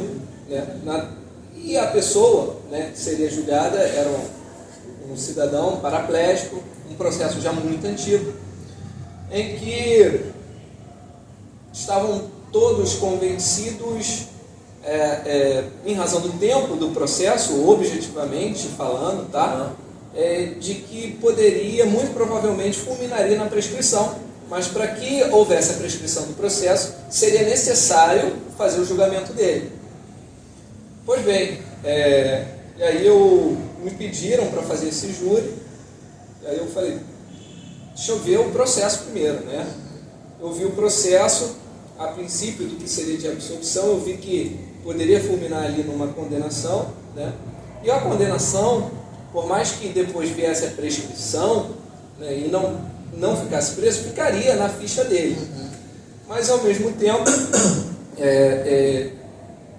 né? E a pessoa, né, que seria julgada era um cidadão paraplégico, um processo já muito antigo, em que estavam todos convencidos, em razão do tempo do processo, objetivamente falando, tá? De que poderia, muito provavelmente, fulminaria na prescrição, mas para que houvesse a prescrição do processo, seria necessário fazer o julgamento dele. Pois bem, e aí me pediram para fazer esse júri, e aí eu falei, deixa eu ver o processo primeiro, né? Eu vi o processo, a princípio do que seria de absolvição, eu vi que poderia fulminar ali numa condenação, né? E a condenação, por mais que depois viesse a prescrição, né, e não ficasse preso, ficaria na ficha dele. Mas ao mesmo tempo,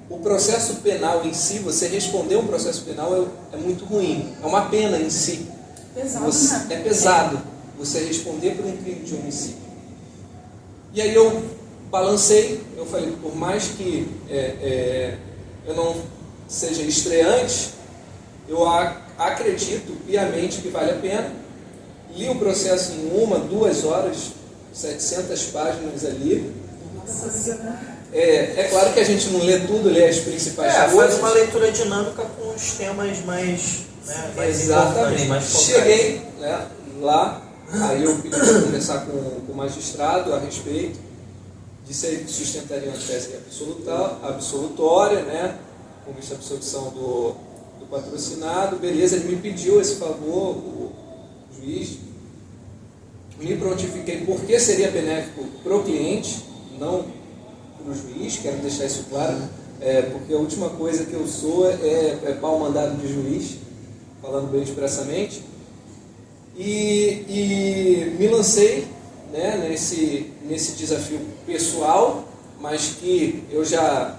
o processo penal em si, você responder um processo penal é muito ruim. É uma pena em si. Pesado, né? É pesado você responder por um crime de homicídio. E aí eu balancei, eu falei, por mais que eu não seja estreante, eu acredito piamente que vale a pena. Li o processo em 1-2 horas, 700 páginas ali. É claro que a gente não lê tudo, lê as principais coisas. Faz uma leitura dinâmica com os temas mais, mais importantes, mais focais. Cheguei, né, lá, aí eu pedi para conversar com o magistrado a respeito, disse aí que sustentaria uma tese absolutória, né, com vista à absolvição do patrocinado, beleza, ele me pediu esse favor, o juiz, me prontifiquei porque seria benéfico para o cliente, não para o juiz, quero deixar isso claro, porque a última coisa que eu sou é pau mandado de juiz, falando bem expressamente, e me lancei, né, nesse desafio pessoal, mas que eu já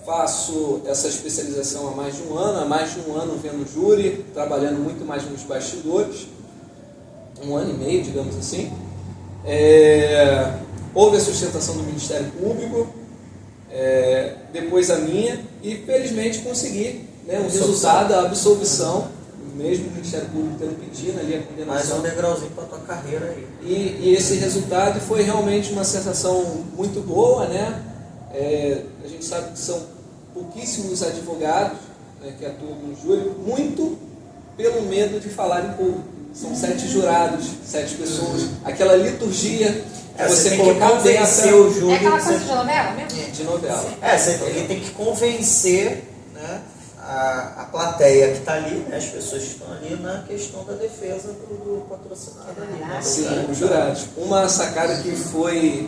faço essa especialização há mais de um ano vendo júri, trabalhando muito mais nos bastidores, 1 ano e meio, digamos assim. Houve a sustentação do Ministério Público, depois a minha, e felizmente consegui, né, um resultado, a absolvição, mesmo o Ministério Público tendo pedido ali a condenação. Mais um degrauzinho para a tua carreira aí. E esse resultado foi realmente uma sensação muito boa, né? A gente sabe que são pouquíssimos advogados, né, que atuam no júri, muito pelo medo de falar em público. São 7 jurados, 7 pessoas, aquela liturgia que você tem que convencer o júri. É aquela coisa de novela mesmo? De novela. Ele tem que convencer, né, a plateia que está ali, né, as pessoas que estão ali, na questão da defesa do patrocinado ali. Né, sim, os jurados. Uma sacada que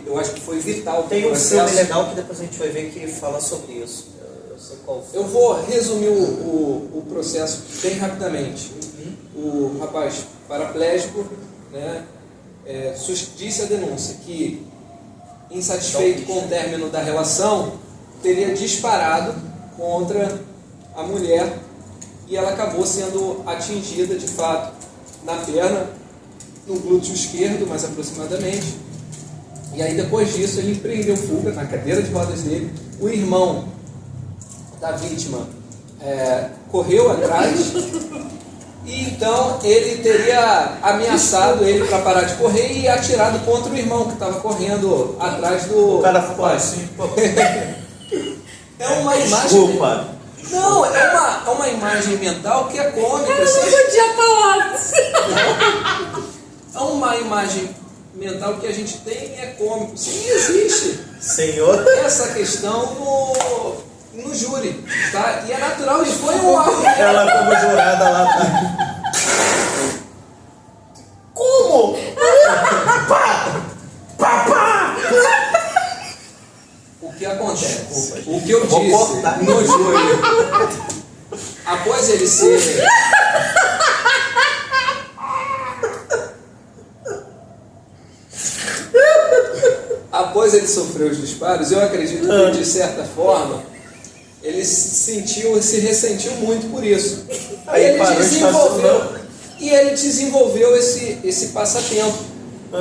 eu acho que foi vital. Tem um filme legal que depois a gente vai ver que fala sobre isso. Eu sei qual foi. Eu vou resumir o processo bem rapidamente. O rapaz paraplégico, né, disse a denúncia que, insatisfeito com o término da relação, teria disparado contra a mulher e ela acabou sendo atingida de fato na perna, no glúteo esquerdo mais aproximadamente, e aí depois disso ele empreendeu fuga na cadeira de rodas dele. O irmão da vítima correu atrás e então ele teria ameaçado ele para parar de correr e atirado contra o irmão que estava correndo atrás do... O cara ficou assim. É uma imagem... Desculpa. Não, é uma imagem mental que é cômica. Eu assim. não podia falar. É uma imagem mental que a gente tem e é cômico. Sim, existe. Senhor. Essa questão no júri, tá? E é natural, e foi um argumento. Ela como jurada lá tá. Como? Pá! O que acontece? Desculpa, O que eu vou disse cortar. no júri, após ele ser... Após ele sofrer os disparos, eu acredito que, de certa forma, ele se ressentiu muito por isso. Aí ele desenvolveu esse passatempo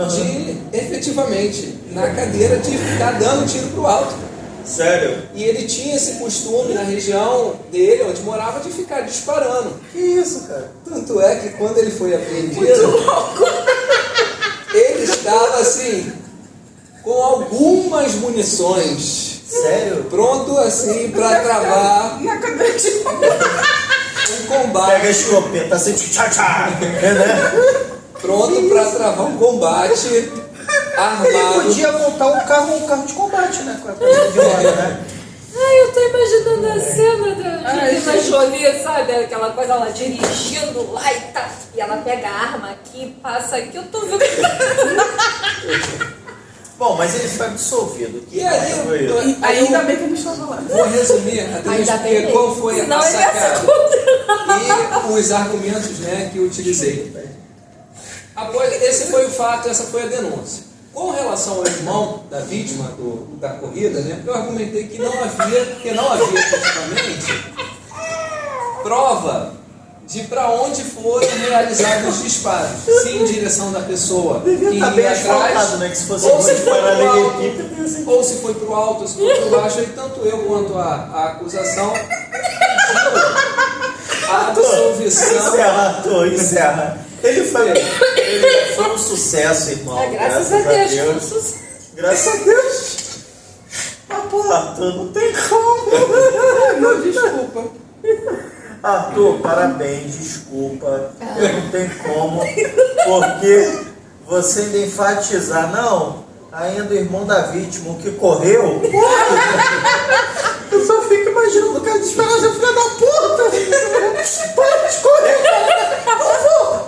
de, efetivamente, na cadeira, de ficar dando tiro pro alto. Sério? E ele tinha esse costume na região dele, onde morava, de ficar disparando. Que isso, cara? Tanto é que quando ele foi apreendido, ele estava assim, com algumas munições. Sério? Pronto assim para travar Na cadeira de um combate. Pega a escopeta assim, tchá, né? Pronto para travar um combate Ele armado. podia montar um carro de combate, né? Com a coisa de roda, né? Ai, eu tô imaginando a cena da Angelina Jolie, sabe? Aquela coisa, ela dirigindo lá e tá. E ela pega a arma aqui, passa aqui, eu tô vendo. Bom, mas ele foi absolvido. E aí, Ainda bem que eu não estava lá. vou resumir, até Ainda bem explicar qual foi senão a ele ia ser sacada. condenado. aí, os argumentos, né, que eu utilizei. Esse foi o fato, essa foi a denúncia. Com relação ao irmão da vítima da corrida, né, eu argumentei que não havia efetivamente prova de para onde foram realizados os disparos, se em direção da pessoa que Devia estar bem ia atrás, asfaltado, né? Que se fosse ou se muito foi pro alto, paralelepípedo, assim. ou se foi para o alto, ou se foi para o baixo, e tanto eu quanto a acusação pediu a absolvição. Encerra, Arthur, encerra. Ele foi um sucesso, irmão. Graças a Deus, foi um sucesso. Graças a Deus. Mas, pô, Arthur, não tem como. Não, desculpa. Arthur, parabéns, desculpa. Não tem como. Porque você ainda enfatizar, não, ainda o irmão da vítima, o que correu. Eu só fico imaginando o cara desesperado, seu filho da puta. Para de correr. Não vou.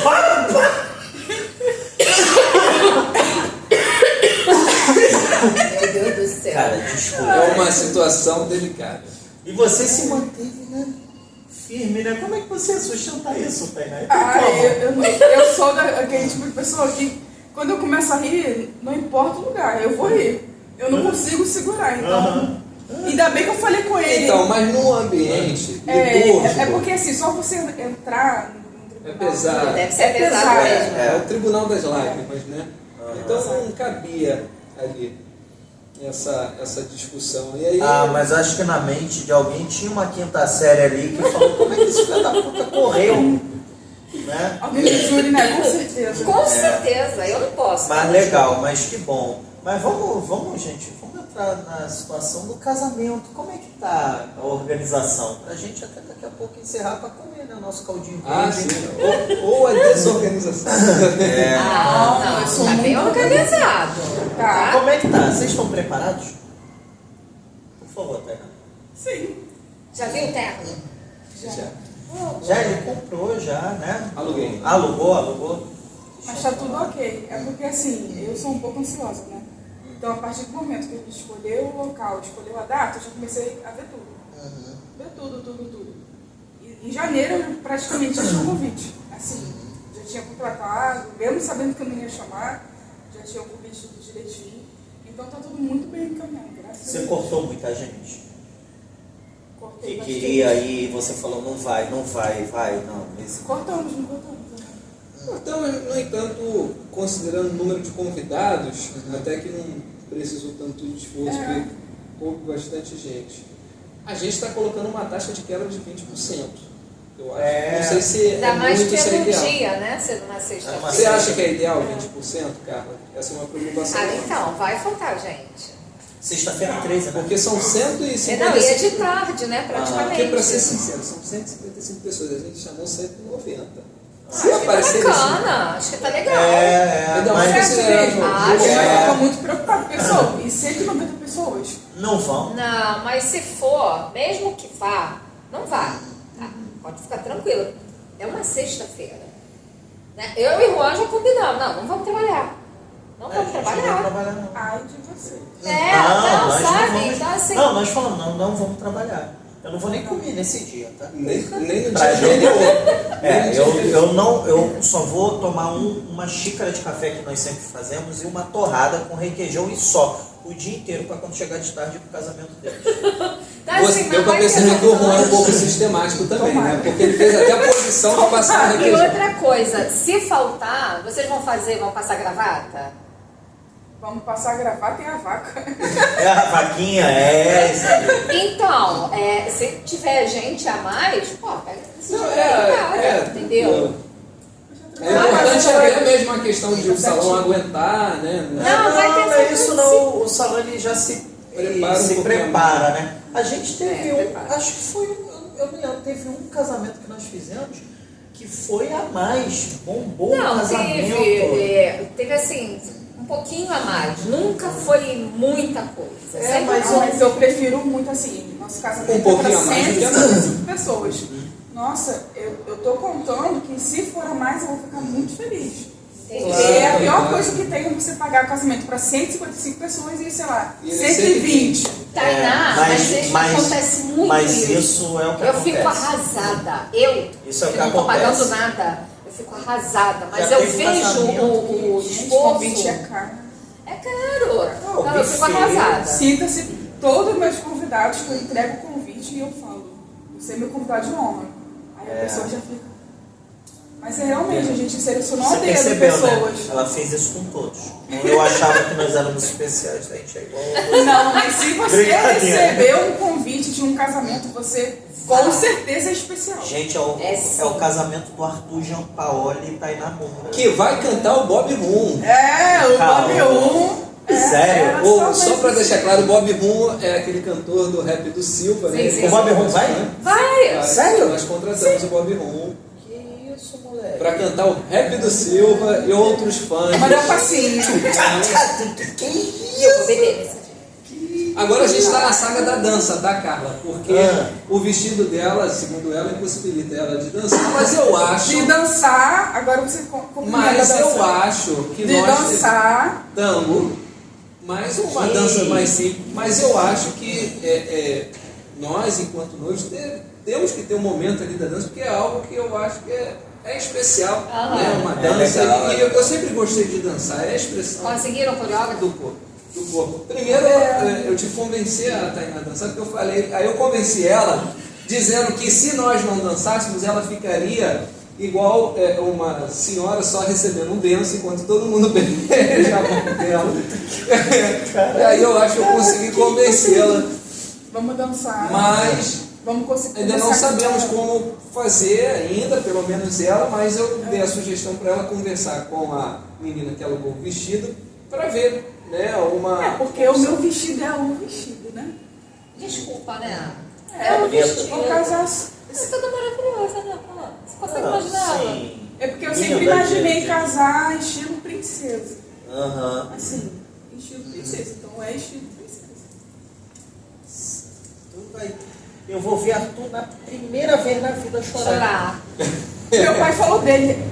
Para. Meu Deus do céu. Cara, desculpa. É uma situação delicada. E você se manteve, né? Firme, né? Como é que você ia sustentar isso, Tainá? Eu sou aquele tipo de pessoa que, quando eu começo a rir, não importa o lugar, eu vou rir. Eu não consigo segurar, então... Ainda bem que eu falei com ele. Então, mas no ambiente litúrgico... É porque assim, só você entrar no tribunal... É pesado. Deve ser pesado mesmo. É o tribunal das lágrimas, né? Então não cabia ali essa discussão. E aí, mas acho que na mente de alguém tinha uma quinta série ali que falou como é que esse filho da puta correu, né? Alguém do júri, né? Com certeza. Com certeza, eu não posso. Mas legal, mas que bom. Mas vamos, gente, vamos entrar na situação do casamento. Como é que tá a organização? Pra gente até daqui a pouco encerrar para comer, né? O nosso caldinho verde. sim. Ou a desorganização. Não, eu sou tá bem muito organizado. Tá. Como é que tá? Vocês estão preparados? Por favor, Tainá. Sim. Já viu o terno? Já ele comprou, já, né? Aluguei. Alugou. Mas tá tudo ok. É porque assim, eu sou um pouco ansiosa, né? Então, a partir do momento que a gente escolheu o local, escolheu a data, eu já comecei a ver tudo. Ver tudo. E em janeiro, eu praticamente já tinha um convite. Assim, já tinha contratado, mesmo sabendo que eu não ia chamar, já tinha o convite tudo direitinho. Então, tá tudo muito bem encaminhado, graças a Você Deus. cortou muita gente? Cortei Que bastante. queria ir e você falou, não vai, não. Esse... Cortamos, não cortamos. Então, no entanto, considerando o número de convidados, até que não precisou tanto de esforço, porque houve bastante gente. A gente está colocando uma taxa de quebra de 20%. Eu acho. Não sei se Ainda é mais muito, se é pelo ideal. dia, né? Sendo uma sexta-feira. Você acha que é ideal 20%, Carla? Essa é uma preocupação. Então, vai faltar gente. Sexta-feira 13, né? Porque são 155... Não, e é de tarde, né? Porque, Praticamente. para ser sincero, são 155 pessoas. A gente chamou 190. Se Acho que tá aparecer bacana, acho que tá legal. Ainda mais Você acha considerando... mesmo? Acho. Eu fico muito preocupado, pessoal. E 190 pessoas. Não vão. Não, mas se for, mesmo que vá, não vá. Tá? Pode ficar tranquilo. É uma sexta-feira. Né? Eu e o Juan já combinamos. Não vamos trabalhar. Não vamos A gente trabalhar. Não vai trabalhar, não. Ai de você. nós sabe? Não vamos... Então, assim, Não, nós falamos, não vamos trabalhar. Eu não vou nem comer nesse dia, tá? Nem no Pra dia anterior. Eu só vou tomar uma xícara de café que nós sempre fazemos e uma torrada com requeijão e só. O dia inteiro para quando chegar de tarde pro casamento dele. tá Você assim, deu mas pra vai perceber ter que o Juan é um pouco vantagem. sistemático também, né? Porque ele fez até a posição de passar o E requeijão. outra coisa, se faltar, vocês vão passar gravata? Vamos passar a gravata e a vaca. É a vaquinha, isso aí. Então, se tiver gente a mais, pô, pega esse Não, dinheiro, entendeu? É importante ver mesmo a questão de o salão aguentar, né? Não, vai ter Não é sempre isso sim. não. O salão ele já se Prepara prepara, né? A gente teve prepara. acho que foi, eu me lembro, teve um casamento que nós fizemos que foi a mais, bombou o Não, casamento. teve assim, um pouquinho a mais. Nunca foi muita coisa. É, Sempre mas foi- Mas eu prefiro muito assim. Nosso casamento Um pouquinho é a para mais do que a 155 pessoas. Nossa, eu tô contando que se for a mais eu vou ficar muito feliz. Entendi. Porque a pior coisa que tem é você pagar o casamento para 155 pessoas e, sei lá, E ele 120. Tainá, mas acontece muito mas isso. isso é o que eu acontece. fico arrasada. Isso é o que não tô acontece. pagando nada. Eu fico arrasada. Mas Já eu teve vejo casamento o Gente, convite esforço. é caro. É caro. Não, Não, eu fico buffet. arrasada. Sinta-se todos os meus convidados que eu entrego o convite e eu falo, você é meu convidado de honra. Aí a pessoa já fica. Mas realmente, a gente selecionou a Você dedo percebeu, pessoas. né? Ela fez isso com todos. Eu achava que nós éramos especiais, a gente é igual. Não, mas se você Brincadeira. recebeu um convite de um casamento, você com certeza é especial. Gente, sim. é o casamento do Arthur Giampaoli e Tainá Moura. Que vai cantar o Bob Rum. É, o Calma. Bob 1. Sério? Ou, só pra deixar claro, o Bob Rum é aquele cantor do rap do Silva, né? Sim, sim. O Bob Rum vai? Vai! Sério? Nós contratamos o Bob Rum Que isso, moleque? pra cantar o rap do Silva e outros fãs. Mas é um passinho. Que Eu vou beber nesse dia. Agora a gente está na saga da dança, tá, Carla? Porque Ah. o vestido dela, segundo ela, impossibilita ela de dançar. Mas eu acho. De dançar, agora você complementa Mas a eu dança. acho que De nós. dançar, Tango, mais uma Que dança mais isso. simples. Mas eu acho que nós, enquanto noivos, temos que ter um momento ali da dança, porque é algo que eu acho que é especial. Né? Uma É dança. legal, E eu sempre gostei de dançar, é a expressão Conseguiram o coreógrafo? do corpo. Primeiro, eu te convenci a Tainá a dançar, porque eu falei, aí eu convenci ela, dizendo que se nós não dançássemos, ela ficaria igual uma senhora só recebendo um benção, enquanto todo mundo beija a mão dela. E aí eu acho que eu consegui convencê-la, vamos dançar. mas Vamos conseguir ainda não conversar sabemos com ela. como fazer ainda, pelo menos ela, mas eu dei a sugestão para ela conversar com a menina que alugou o vestido, para ver, né, uma... É, porque o meu vestido é o vestido, né? Desculpa, né? É o bonito. vestido. Vou casar. Isso é tudo maravilhoso, né? Você consegue imaginar ela? Sim. É porque eu Linda, sempre imaginei gente. casar estilo princesa. Aham. Assim, estilo princesa. Então é estilo princesa. Eu vou ver Arthur na primeira vez na vida chorar. Chorar. Meu pai falou dele.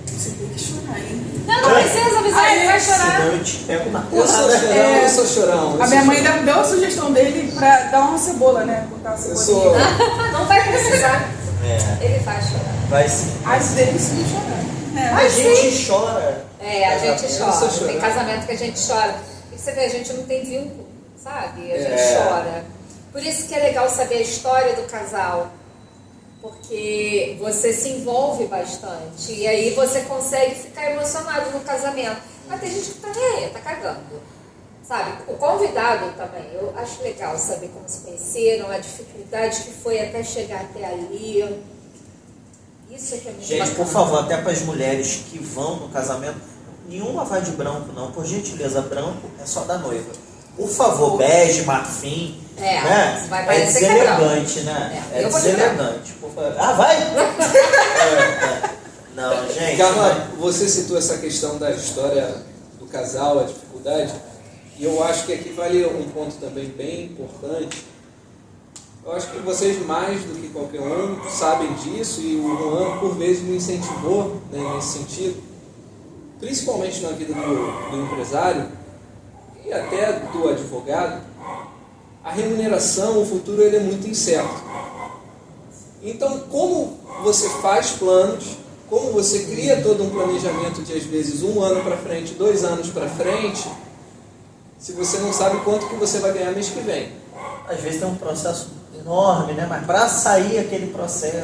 Você tem que chorar, hein? Não, não precisa avisar, ele vai chorar. Senão eu te pego na Eu sou porrada. chorão, eu sou chorão. eu A sou minha mãe chorão. deu a sugestão dele pra dar uma cebola, né? Botar uma Eu cebolinha. sou... Não vai precisar. É, Ele vai chorar. vai sim. As dele sim chorar. É. A gente chora. É, a gente Eu sou chora. chorão. Tem casamento que a gente chora. E você vê, a gente não tem vínculo, sabe? A gente É. chora. Por isso que é legal saber a história do casal. Porque você se envolve bastante. E aí você consegue ficar emocionado no casamento. Mas tem gente que tá cagando. Sabe? O convidado também. Eu acho legal saber como se conheceram, a dificuldade que foi até chegar até ali. Isso é que é muito Gente, bacana. por favor, até para as mulheres que vão no casamento, nenhuma vai de branco, não. Por gentileza, branco é só da noiva. Por favor, bege, marfim. É, né? vai É parecer que é branco. deselegante, né? É, É eu vou de deselegante. Por favor. Ah, vai? Não, gente. Carla, você citou essa questão da história do casal, a dificuldade, e eu acho que aqui vale um ponto também bem importante. Eu acho que vocês, mais do que qualquer um, sabem disso, e o Juan, por vezes, me incentivou, né, nesse sentido, principalmente na vida do empresário e até do advogado. A remuneração, o futuro, ele é muito incerto. Então, como você faz planos, como você cria todo um planejamento de, às vezes, 1 ano para frente, 2 anos para frente, se você não sabe quanto que você vai ganhar mês que vem? Às vezes tem um processo enorme, né? Mas para sair aquele processo...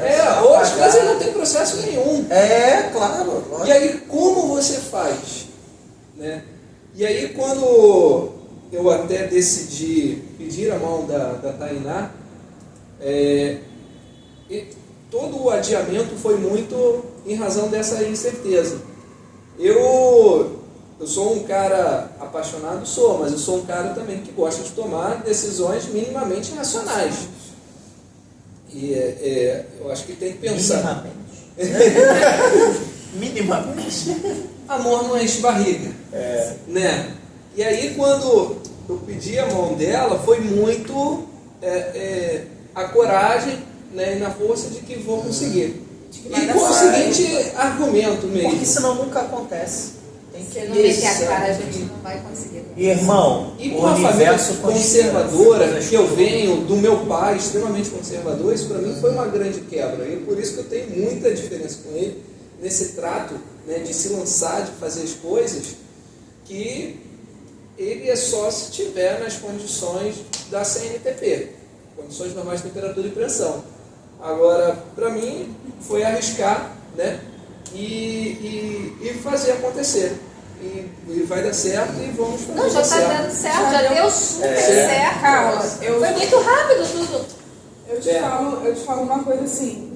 Ou às vezes não tem processo nenhum. É, claro. E aí, como você faz? Né? E aí, quando eu até decidi pedir a mão da Tainá, e todo o adiamento foi muito em razão dessa incerteza. Eu sou um cara apaixonado, mas eu sou um cara também que gosta de tomar decisões minimamente racionais. E eu acho que tem que pensar. Minimamente. Amor não enche barriga. Né? E aí, quando eu pedi a mão dela, foi muito a coragem, né, e na força de que vou conseguir. E com o seguinte argumento mesmo. Porque senão nunca acontece. Tem que Se não meter a Isso. cara, a gente não vai conseguir. Irmão, E o com uma família universo conservadora, conspira. que eu venho do meu pai, extremamente conservador, isso para mim foi uma grande quebra. E por isso que eu tenho muita diferença com ele, nesse trato, né, de se lançar, de fazer as coisas, que ele é só se tiver nas condições da CNTP, condições normais de temperatura e pressão. Agora, para mim, foi arriscar, né, e fazer acontecer. E vai dar certo e vamos fazer. Não, já dar tá certo. dando certo, já deu super certo. Carla, Foi muito rápido tudo. Eu te falo uma coisa assim,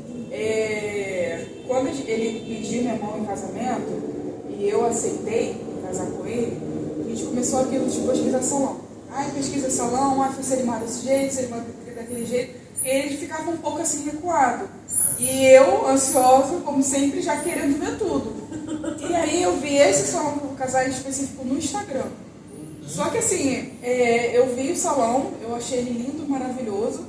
quando ele pediu minha mão em casamento e eu aceitei casar com ele, a gente começou aquilo de pesquisar salão. Ai, pesquisa salão, ai, se ele mora desse jeito, se ele mora daquele jeito. E ele ficava um pouco assim recuado. E eu, ansiosa, como sempre, já querendo ver tudo. E aí eu vi esse salão do casal em específico no Instagram. Só que assim, eu vi o salão, eu achei ele lindo, maravilhoso.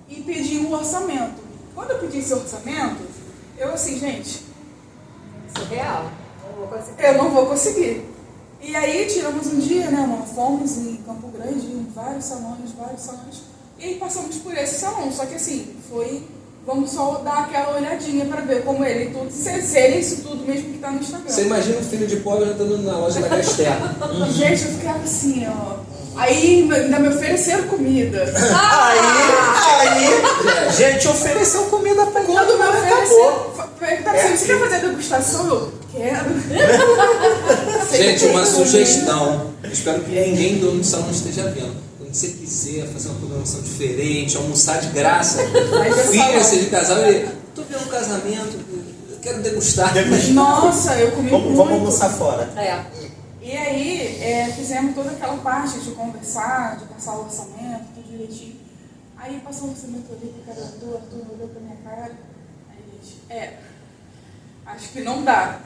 E pedi um orçamento. Quando eu pedi esse orçamento, eu assim, gente, Surreal. Não vou conseguir. eu não vou conseguir. E aí tiramos um dia, né, nós fomos em Campo Grande, em vários salões. E aí passamos por esse salão. Só que assim, vamos só dar aquela olhadinha para ver como ele e tudo, se é isso tudo mesmo que tá no Instagram. Você imagina um filho de pobre andando na loja da Gasterra. Gente, eu ficava assim, ó. Aí ainda me ofereceram comida. Aí, gente ofereceu comida pra ele. Quando me Acabou. ofereceram, perguntaram assim, você quer fazer a degustação? Eu quero. Gente, uma sugestão. Eu espero que ninguém do dono do salão esteja vendo. Quando você quiser fazer uma programação diferente, almoçar de graça, filha, seja de casal, tô vendo um casamento, eu quero degustar. Nossa, eu comi muito. Vamos almoçar fora. E aí, fizemos toda aquela parte de conversar, de passar o orçamento, tudo direitinho. Aí passou o orçamento ali pro cara do Arthur, olhou pra minha cara. Aí, gente, acho que não dá.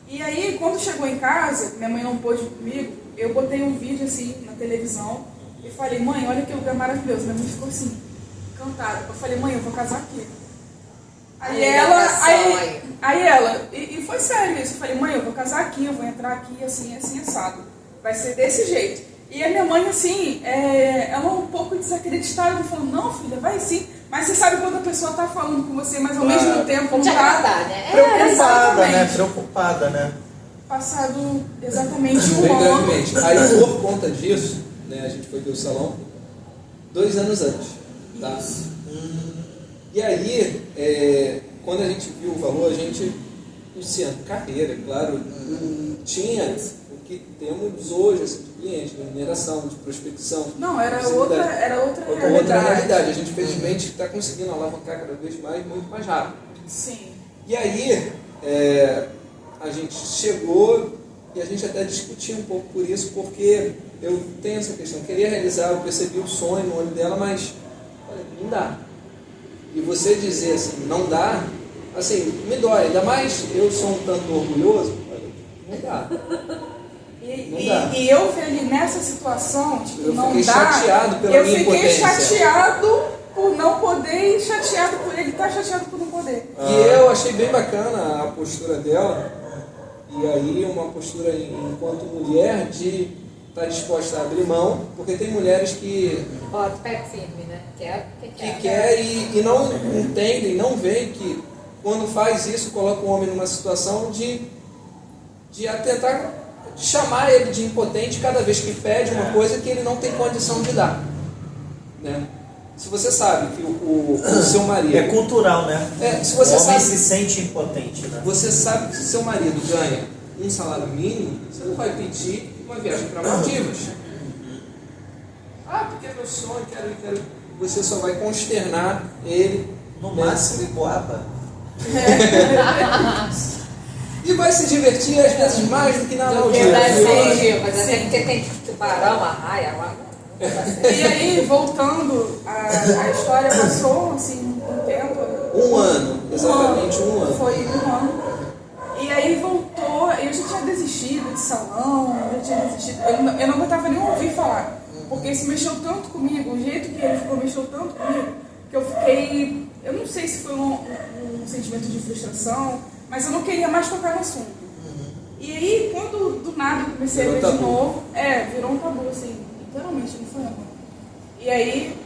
E aí, quando chegou em casa, minha mãe não pôde ir comigo, eu botei um vídeo assim na televisão e falei, mãe, olha que lugar maravilhoso. Minha mãe ficou assim, encantada. Eu falei, mãe, eu vou casar aqui. Aí ela, e foi sério isso, eu falei, mãe, eu vou casar aqui, eu vou entrar aqui, assim, assado. Vai ser desse jeito. E a minha mãe, assim, ela um pouco desacreditada, ela falou, não, filha, vai sim. Mas você sabe quando a pessoa tá falando com você, mas ao mesmo tempo não tá Preocupada, né? Preocupada, né? Passado exatamente Bem um ano. brevemente. Aí, por conta disso, né, a gente foi ver o salão 2 anos antes. Tá? E aí, quando a gente viu o valor, a gente, Luciano, carreira, claro, tinha o que temos hoje, assim, de cliente, de mineração, de prospecção. Não, era visibilidade. outra Outra realidade. A gente, felizmente, está conseguindo alavancar cada vez mais, muito mais rápido. Sim. E aí, a gente chegou e a gente até discutiu um pouco por isso, porque eu tenho essa questão, eu queria realizar, eu percebi o sonho no olho dela, mas olha, não dá. E você dizer assim, não dá, assim, me dói, ainda mais eu sou um tanto orgulhoso, olha, não dá. E eu vi ele nessa situação, tipo, Eu não fiquei dá. chateado pela minha Eu fiquei impotência. chateado por não poder e chateado por ele estar chateado por não poder. E eu achei bem bacana a postura dela, e aí uma postura enquanto mulher de estar disposta a abrir mão, porque tem mulheres que Bota o pé firme, né? que quer e não entendem, não veem que quando faz isso, coloca o homem numa situação de tentar chamar ele de impotente cada vez que pede uma coisa que ele não tem condição de dar. Né? Se você sabe que o seu marido... É cultural, né? Se você o homem sabe, se sente impotente, né? você sabe que se seu marido ganha um salário mínimo, você não vai pedir uma viagem para Maldivas. Porque é meu sonho, quero. Você só vai consternar ele. No máximo, Iguaba. E vai se divertir às vezes mais do que na Maldivas. Mas até porque tem tubarão, uma raia, E aí, voltando, a história passou assim um tempo. Um ano, exatamente um ano. Foi 1 ano. E aí voltou, eu já tinha desistido de salão, eu não aguentava nem ouvir falar. Porque isso mexeu tanto comigo, o jeito que ele ficou mexeu tanto comigo, que eu fiquei, eu não sei se foi um sentimento de frustração, mas eu não queria mais tocar no assunto. E aí, quando do nada eu comecei a ver de novo. Virou um tabu, assim, literalmente, não foi não. E aí,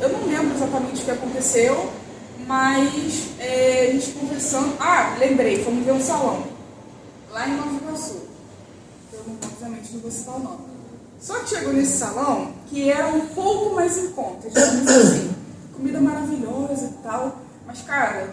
eu não lembro exatamente o que aconteceu, mas a gente conversando. Lembrei, fomos ver um salão, lá em Nova Iguaçu. Eu, obviamente, não vou citar o nome. Só que chegou nesse salão, que era um pouco mais em conta, digamos assim, comida maravilhosa e tal, mas, cara,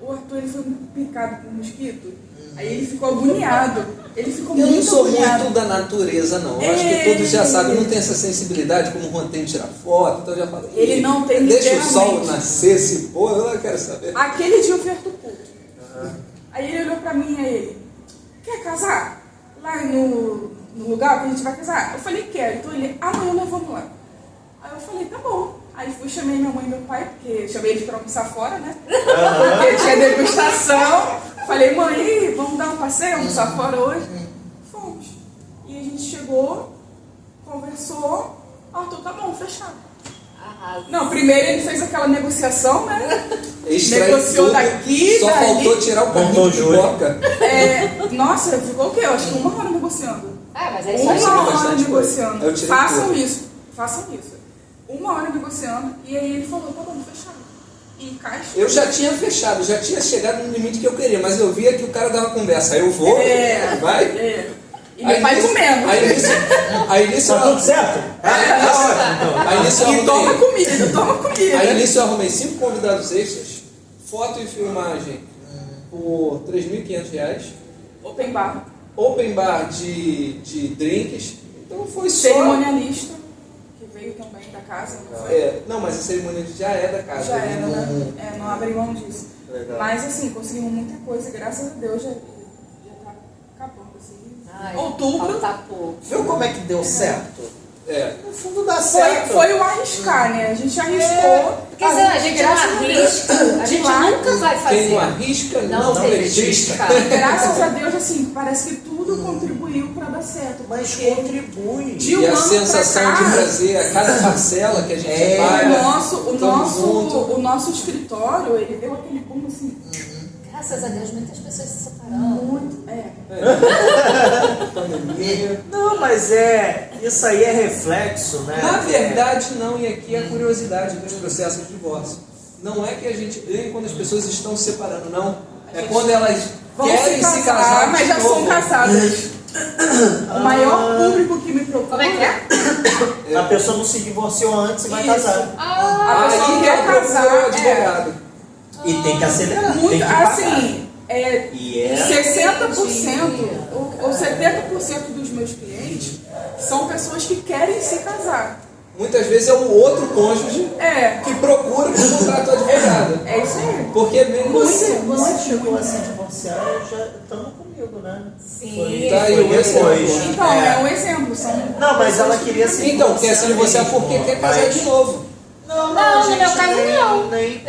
o Arthur ele foi picado por um mosquito, aí ele ficou agoniado. Ele ficou Eu muito não sou agoniado. muito da natureza, não. Eu acho que todos já sabem, não tem essa sensibilidade, como o Juan tem de tirar foto, então já fala. Ele não tem, deixa o sol literalmente. nascer, se pôr, eu não quero saber. Aquele dia eu fui Arthur puto. Aí ele olhou pra mim e ele, quer casar? Lá no lugar que a gente vai casar? Eu falei, quero. Então ele, amanhã nós vamos lá. Aí eu falei, tá bom. Aí fui, chamei minha mãe e meu pai, porque chamei eles pra almoçar fora, né? Porque tinha degustação. Falei, mãe, vamos dar um passeio, almoçar fora hoje? Fomos. E a gente chegou, conversou, Arthur, tá bom, fechado. Não, primeiro ele fez aquela negociação, né? Negociou tudo, daqui, só dali. faltou tirar o carrinho de pipoca. Nossa, ficou o quê? Eu acho que 1 hora negociando. Mas é isso Uma aí. hora. Uma hora bastante negociando. coisa. Eu tirei Façam tudo. isso. 1 hora negociando. E aí ele falou, tá bom, fechado. E caixa. Eu já tinha fechado, já tinha chegado no limite que eu queria, mas eu via que o cara dava conversa. Aí eu vou, vai. E meu pai comendo. Aí nisso Tá tudo certo? Aí nisso eu E toma arrumei. comida, toma comida. Aí nisso eu arrumei 5 convidados extras, foto e filmagem por R$3.500, Open bar. open bar de drinks. Então foi só. Cerimonialista, que veio também da casa, não foi? Não, mas a cerimônia já é da casa. Já ele era, não- né? Não abre mão disso. Legal. Mas assim, conseguimos muita coisa, graças a Deus já tá acabando assim. Outubro. Falta pouco. Viu como é que deu certo? No fundo dá certo. Foi o arriscar, né? A gente arriscou. Porque se a gente não arrisca, a gente nunca vai Quem fazer. não arrisca, Não não registra. registra. Graças a Deus, assim, parece que tudo contribuiu para dar certo. Mas porque contribui. de um E a ano sensação pra cá, de trazer a cada parcela que a gente paga. o nosso escritório, ele deu aquele boom assim. Graças a Deus, muitas pessoas se separaram. Muito. Não, mas isso aí é reflexo, né? Na verdade, não, e aqui é a curiosidade dos processos de divórcio. Não é que a gente ganhe quando as pessoas estão se separando, não. É quando elas Vão querem se casar, mas já de são novo. casadas. O maior público que me procura. Como é que é? A pessoa não se divorciou antes e vai Isso. casar. A pessoa Aí quer procura o casar. advogado. E tem que acelerar. tem Muito, que pagar. assim, E 60% ou 70% dos meus clientes são pessoas que querem se casar. Muitas vezes é o outro cônjuge que procura por contrato advogado. É isso aí. Porque mesmo Você chegou a se divorciar já estando comigo, né? Sim. Tá aí Foi o exemplo. depois. Então, é um exemplo. São Não, mas ela pessoas que queria se Então, quer se divorciar mesmo, porque quer casar mas- de novo. Não, Não, no gente, meu caso não. nem-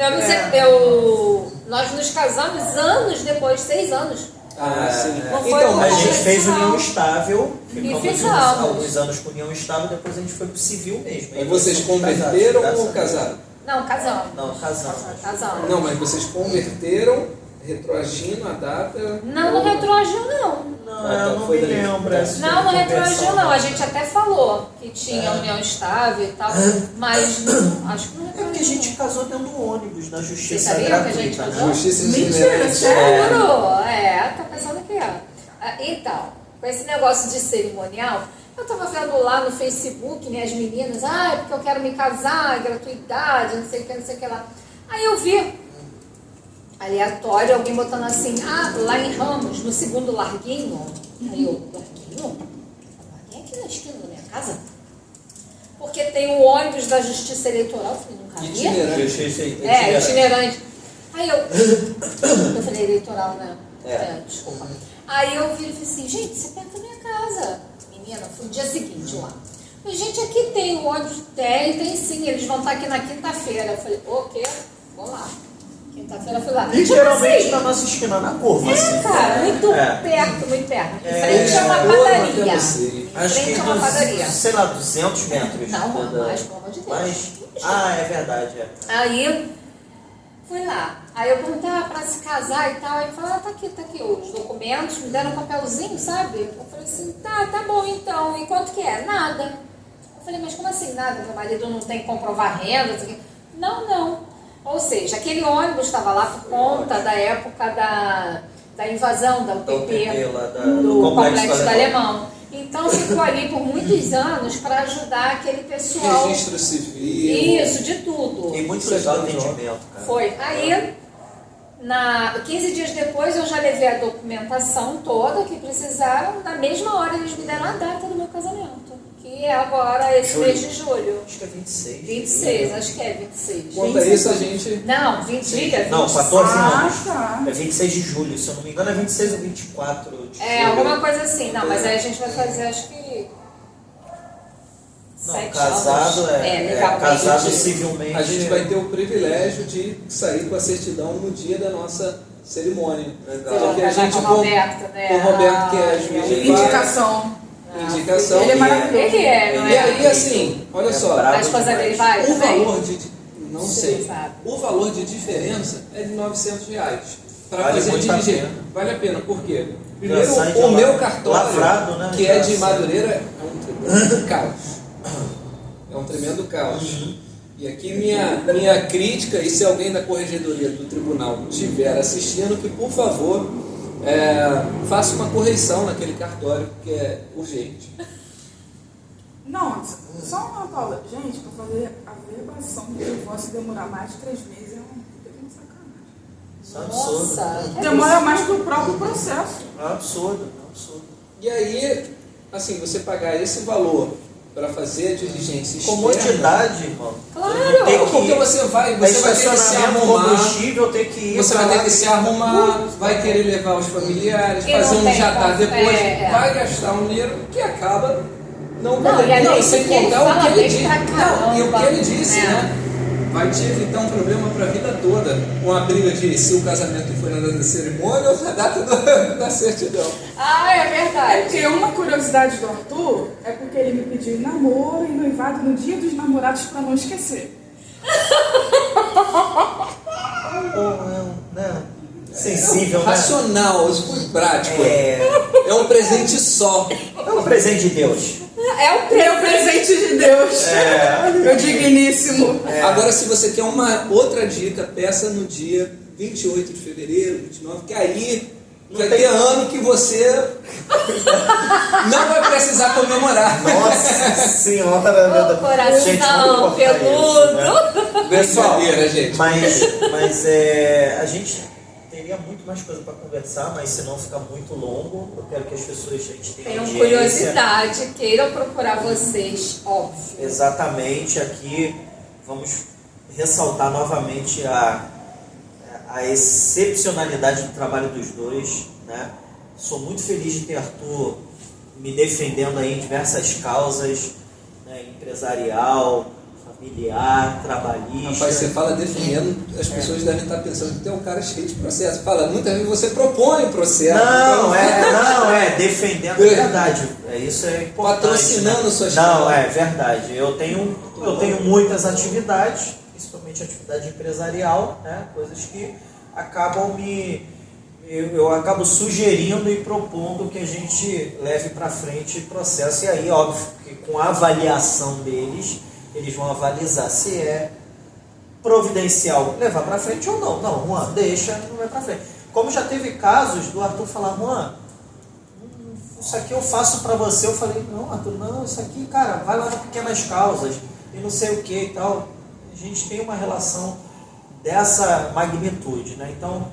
Nós nos casamos anos depois, 6 anos. Sim. Não foi Então, uma A mas gente fez Não. união estável, ficamos ficamos. alguns anos com união estável, depois a gente foi pro civil mesmo. Mas vocês Somos casados, converteram graças ou a Deus. casaram? Não, casamos. Não, casamos. Casamos. Não, mas vocês converteram, retroagindo a data. Não retroagiu, não. Não, Ah, eu então não foi me daí. lembro. essa Não retroagiu, conversão, não. A gente até falou que tinha união estável e tal, mas não, acho que não É porque a retroagiu. gente casou dentro do ônibus, na justiça Você sabia que a gente gratuita, casou? né? Justiça Mentira, itinerante. sério? Juro? Tá pensando que é. Então, com esse negócio de cerimonial, eu tava vendo lá no Facebook, né, as meninas, porque eu quero me casar, gratuidade, não sei o que, não sei o que lá. Aí eu vi, aleatório, alguém botando assim, lá em Ramos, no segundo larguinho. Aí eu, larguinho? Larguinho aqui na esquina da minha casa? Porque tem o ônibus da Justiça Eleitoral, eu falei, nunca vi. Itinerante. Justiça Itinerante. Aí eu falei eleitoral, né? Desculpa. Aí eu vi e falei assim, gente, isso é perto da minha casa. Menina, foi no dia seguinte lá. Falei, gente, aqui tem o ônibus, tem sim, eles vão estar aqui na quinta-feira. Eu falei, o quê? Vamos lá. Quinta-feira eu fui lá. Literalmente Tipo na assim, nossa esquina, na curva. assim. cara, muito perto, muito perto. Em frente a uma padaria. Acho que frente a uma padaria. sei lá, 200 metros. Não, da- mais, pelo amor de Deus. Mais? É verdade. Aí Fui lá. Aí eu perguntei, pra se casar e tal. Aí ele falou, tá aqui os documentos, me deram um papelzinho, sabe? Eu falei assim, tá bom então. E quanto que é? Nada. Eu falei, mas como assim nada? Meu marido não tem que comprovar renda? Não sei o quê. Não. Ou seja, aquele ônibus estava lá por conta da época da invasão da UTP, do Complexo do Alemão. Então ficou ali por muitos anos para ajudar aquele pessoal. Registro civil. Isso, de tudo. E muito legal o atendimento, cara. Foi. Aí, 15 dias depois, eu já levei a documentação toda que precisaram. Na mesma hora, eles me deram a data do meu casamento. Que é agora, esse mês de julho. Acho que é 26. 26, acho que é 26. Quanto a isso, a gente... Não, 20 dias. Não, 14 anos. tá. É 26 de julho, se eu não me engano é 26 ou 24 de julho. Alguma coisa assim. Não, mas aí a gente vai fazer, acho que... Não, 7 casado anos. legalmente, casado civilmente. A gente vai ter o privilégio de sair com a certidão no dia da nossa cerimônia. Legal. Você já a gente com o Roberto, né? com o Roberto, que é juiz de Indicação. indicação. Ele é maravilhoso. Ele é, não é? E aí, assim, olha só, bravo A esposa dele vai o também? valor de... Não Você sei. sabe. O valor de diferença é de R$900. Para Vale fazer muito a dirigir. pena. Vale a pena, por quê? Já Primeiro, sai de o lá meu cartório, lavrado, né? que Já é de sai. Madureira, é um tremendo caos. É um tremendo caos. E aqui minha crítica, e se alguém da corregedoria do tribunal estiver assistindo, que por favor faça uma correção naquele cartório, que é urgente. Não, só uma Paula. Gente, para fazer a verbação do divórcio demorar mais de 3 meses é um sacanagem. Isso é absurdo. Nossa. Demora mais que o próprio processo. É um absurdo. E aí, assim, você pagar esse valor para fazer a diligência externa... Comodidade, irmão. Claro. Tem que Porque ir. você vai ter que se Estacionamento, arrumar, combustível, tem que ir. você vai ter que se arrumar, vai querer levar os familiares, E fazer não um tem jantar como- depois, é. gastar um dinheiro que acaba não Não, e além sem do que ele contar fala o que ele bem disse. pra Não, e o que caramba. ele disse, É. né? Vai te evitar um problema para a vida toda. Uma briga de se o casamento foi na data da cerimônia ou na data da certidão. É verdade. Porque uma curiosidade do Arthur é porque ele me pediu namoro e noivado no dia dos namorados para não esquecer. Sensível, né? Racional, isso foi prático. É É um presente só. um presente de Deus. É o Meu presente de Deus. Meu digníssimo. Agora, se você quer uma outra dica, peça no dia 28 de fevereiro, 29, que aí vai ter ano que você não vai precisar comemorar. Nossa senhora, meu Deus. O coração Gente, vamos cortar peludo. isso, né? Brincadeira, gente. Mas a gente teria muito mais coisa para conversar, mas senão fica muito longo. Eu quero que as pessoas, a gente tenha Tenham audiência. curiosidade, queiram procurar vocês, óbvio. Exatamente, aqui vamos ressaltar novamente a excepcionalidade do trabalho dos dois, né? Sou muito feliz de ter Arthur me defendendo aí em diversas causas, né? Empresarial, familiar, trabalhista. Rapaz, você fala defendendo, as pessoas devem estar pensando que tem um cara cheio de processo. Fala, muitas vezes você propõe o processo. Não, defendendo a verdade. Isso é importante. Patrocinando né? suas Não, causas. é verdade. Eu tenho muitas atividades, principalmente atividade empresarial, né? Coisas que acabam eu acabo sugerindo e propondo que a gente leve para frente o processo. E aí, óbvio, que com a avaliação deles, eles vão avalizar se é providencial levar para frente ou não. Não, Juan, deixa, não vai para frente. Como já teve casos do Arthur falar, Juan, isso aqui eu faço para você. Eu falei, não, Arthur, não, isso aqui, cara, vai lá nas pequenas causas e não sei o que e tal. A gente tem uma relação dessa magnitude, né? Então,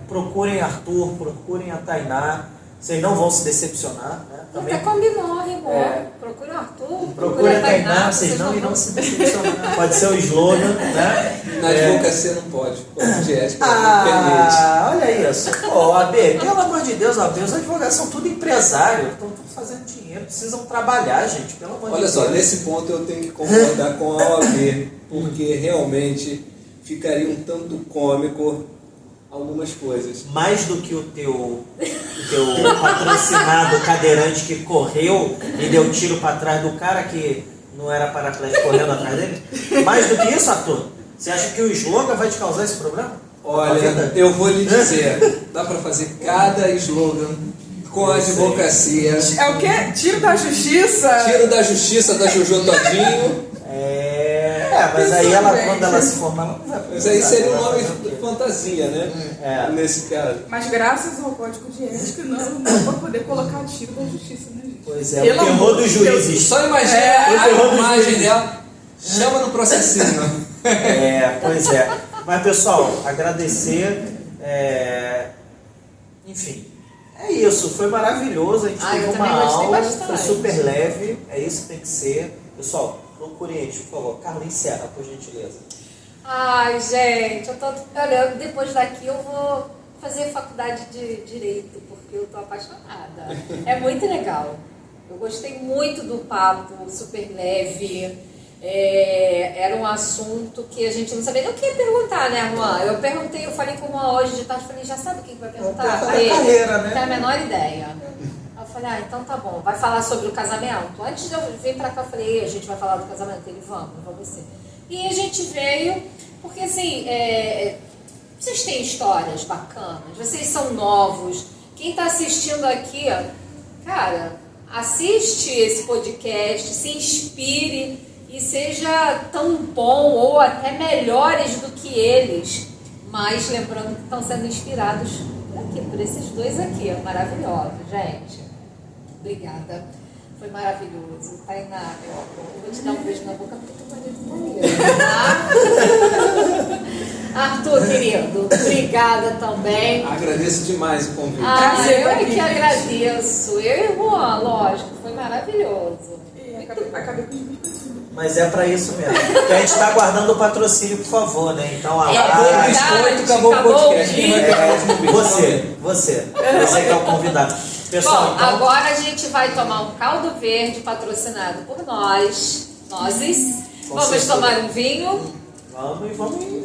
procurem Arthur, procurem a Tainá, vocês não vão se decepcionar, né? Até combinou, Rigor. Procura o Arthur, Procurem a Tainá, vocês não irão se decepcionar. Pode ser o slogan, né? Na advocacia não pode, código de ética não permite. Olha isso. Pô, AB, pelo amor de Deus, AB, os advogados são tudo empresários, estão tudo fazendo dinheiro, precisam trabalhar, gente, pelo amor de Olha Deus. só, nesse ponto eu tenho que concordar com a OAB, porque realmente ficaria um tanto cômico algumas coisas. Mais do que o teu patrocinado cadeirante que correu e deu tiro para trás do cara que não era paraplégico correndo atrás dele. Mais do que isso, Arthur, Você acha que o slogan vai te causar esse problema? Olha, eu vou lhe dizer, dá para fazer cada slogan com a advocacia. É o quê? Tiro da justiça? Tiro da justiça da Jojo Todinho. Mas aí ela, Gente. quando ela se formar, ela não vai Mas aí seria um ela vai nome fazer o quê? de fantasia, né? Nesse caso. Mas graças ao código de ética, não vou poder colocar tiro da justiça, né, gente? Pois é, Pelo o terror amor dos de Deus. juízes. Só imagina a imagem dela. Chama no processinho. Pois é. Mas, pessoal, agradecer. Enfim, é isso. Foi maravilhoso. A gente teve eu uma também gostei aula. bastante. Foi super leve. É isso que tem que ser. Pessoal, procurem eles, por favor. Carlinhos Serra, por gentileza. Ai, gente, olha, depois daqui eu vou fazer faculdade de Direito, porque eu tô apaixonada. É muito legal. Eu gostei muito do papo, super leve. Era um assunto que a gente não sabia nem o que ia perguntar, né, Juan? Eu falei com o Juan hoje de tarde, falei, já sabe o que vai perguntar? Aí, carreira, né? Não tem a menor ideia. Aí eu falei, então tá bom, vai falar sobre o casamento? Antes de eu vir pra cá, eu falei, a gente vai falar do casamento? Ele, vamos ser. E a gente veio, porque assim, vocês têm histórias bacanas, vocês são novos. Quem tá assistindo aqui, cara, assiste esse podcast, se inspire e seja tão bom ou até melhores do que eles. Mas lembrando que estão sendo inspirados por aqui, por esses dois aqui, maravilhosos, gente. Obrigada. Foi maravilhoso. Tainá, meu amor, eu vou te dar um beijo na boca porque tu marido tá lindo, tá? Arthur, querido, obrigada também. Agradeço demais o convite. Eu é que agradeço. Eu e o Juan, lógico, foi maravilhoso. E acabei com os Mas é pra isso mesmo. Porque a gente tá aguardando o patrocínio, por favor, né? Então, Acabou o abraço. biscoito, acabou o podcast. Quem vai pegar o último biscoito? Você que é o convidado. Pessoal, Bom, então, agora a gente vai tomar um caldo verde patrocinado por nós. Vamos certeza. tomar um vinho.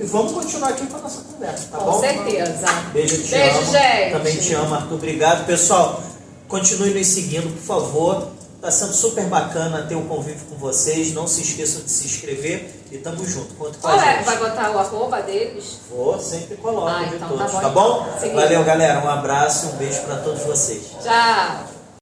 vamos continuar aqui com a nossa conversa, tá Com bom? certeza. Beijo, te Beijo, amo. gente. Também te amo, Arthur. Obrigado. Pessoal, continue nos seguindo, por favor. Tá sendo super bacana ter o convívio com vocês. Não se esqueçam de se inscrever e tamo junto. Conta com a Qual gente. vai botar o arroba deles? Vou, sempre coloco de então todos, tá bom, tá bom? então. Seguinte. Valeu, galera. Um abraço e um beijo pra todos vocês. Tchau.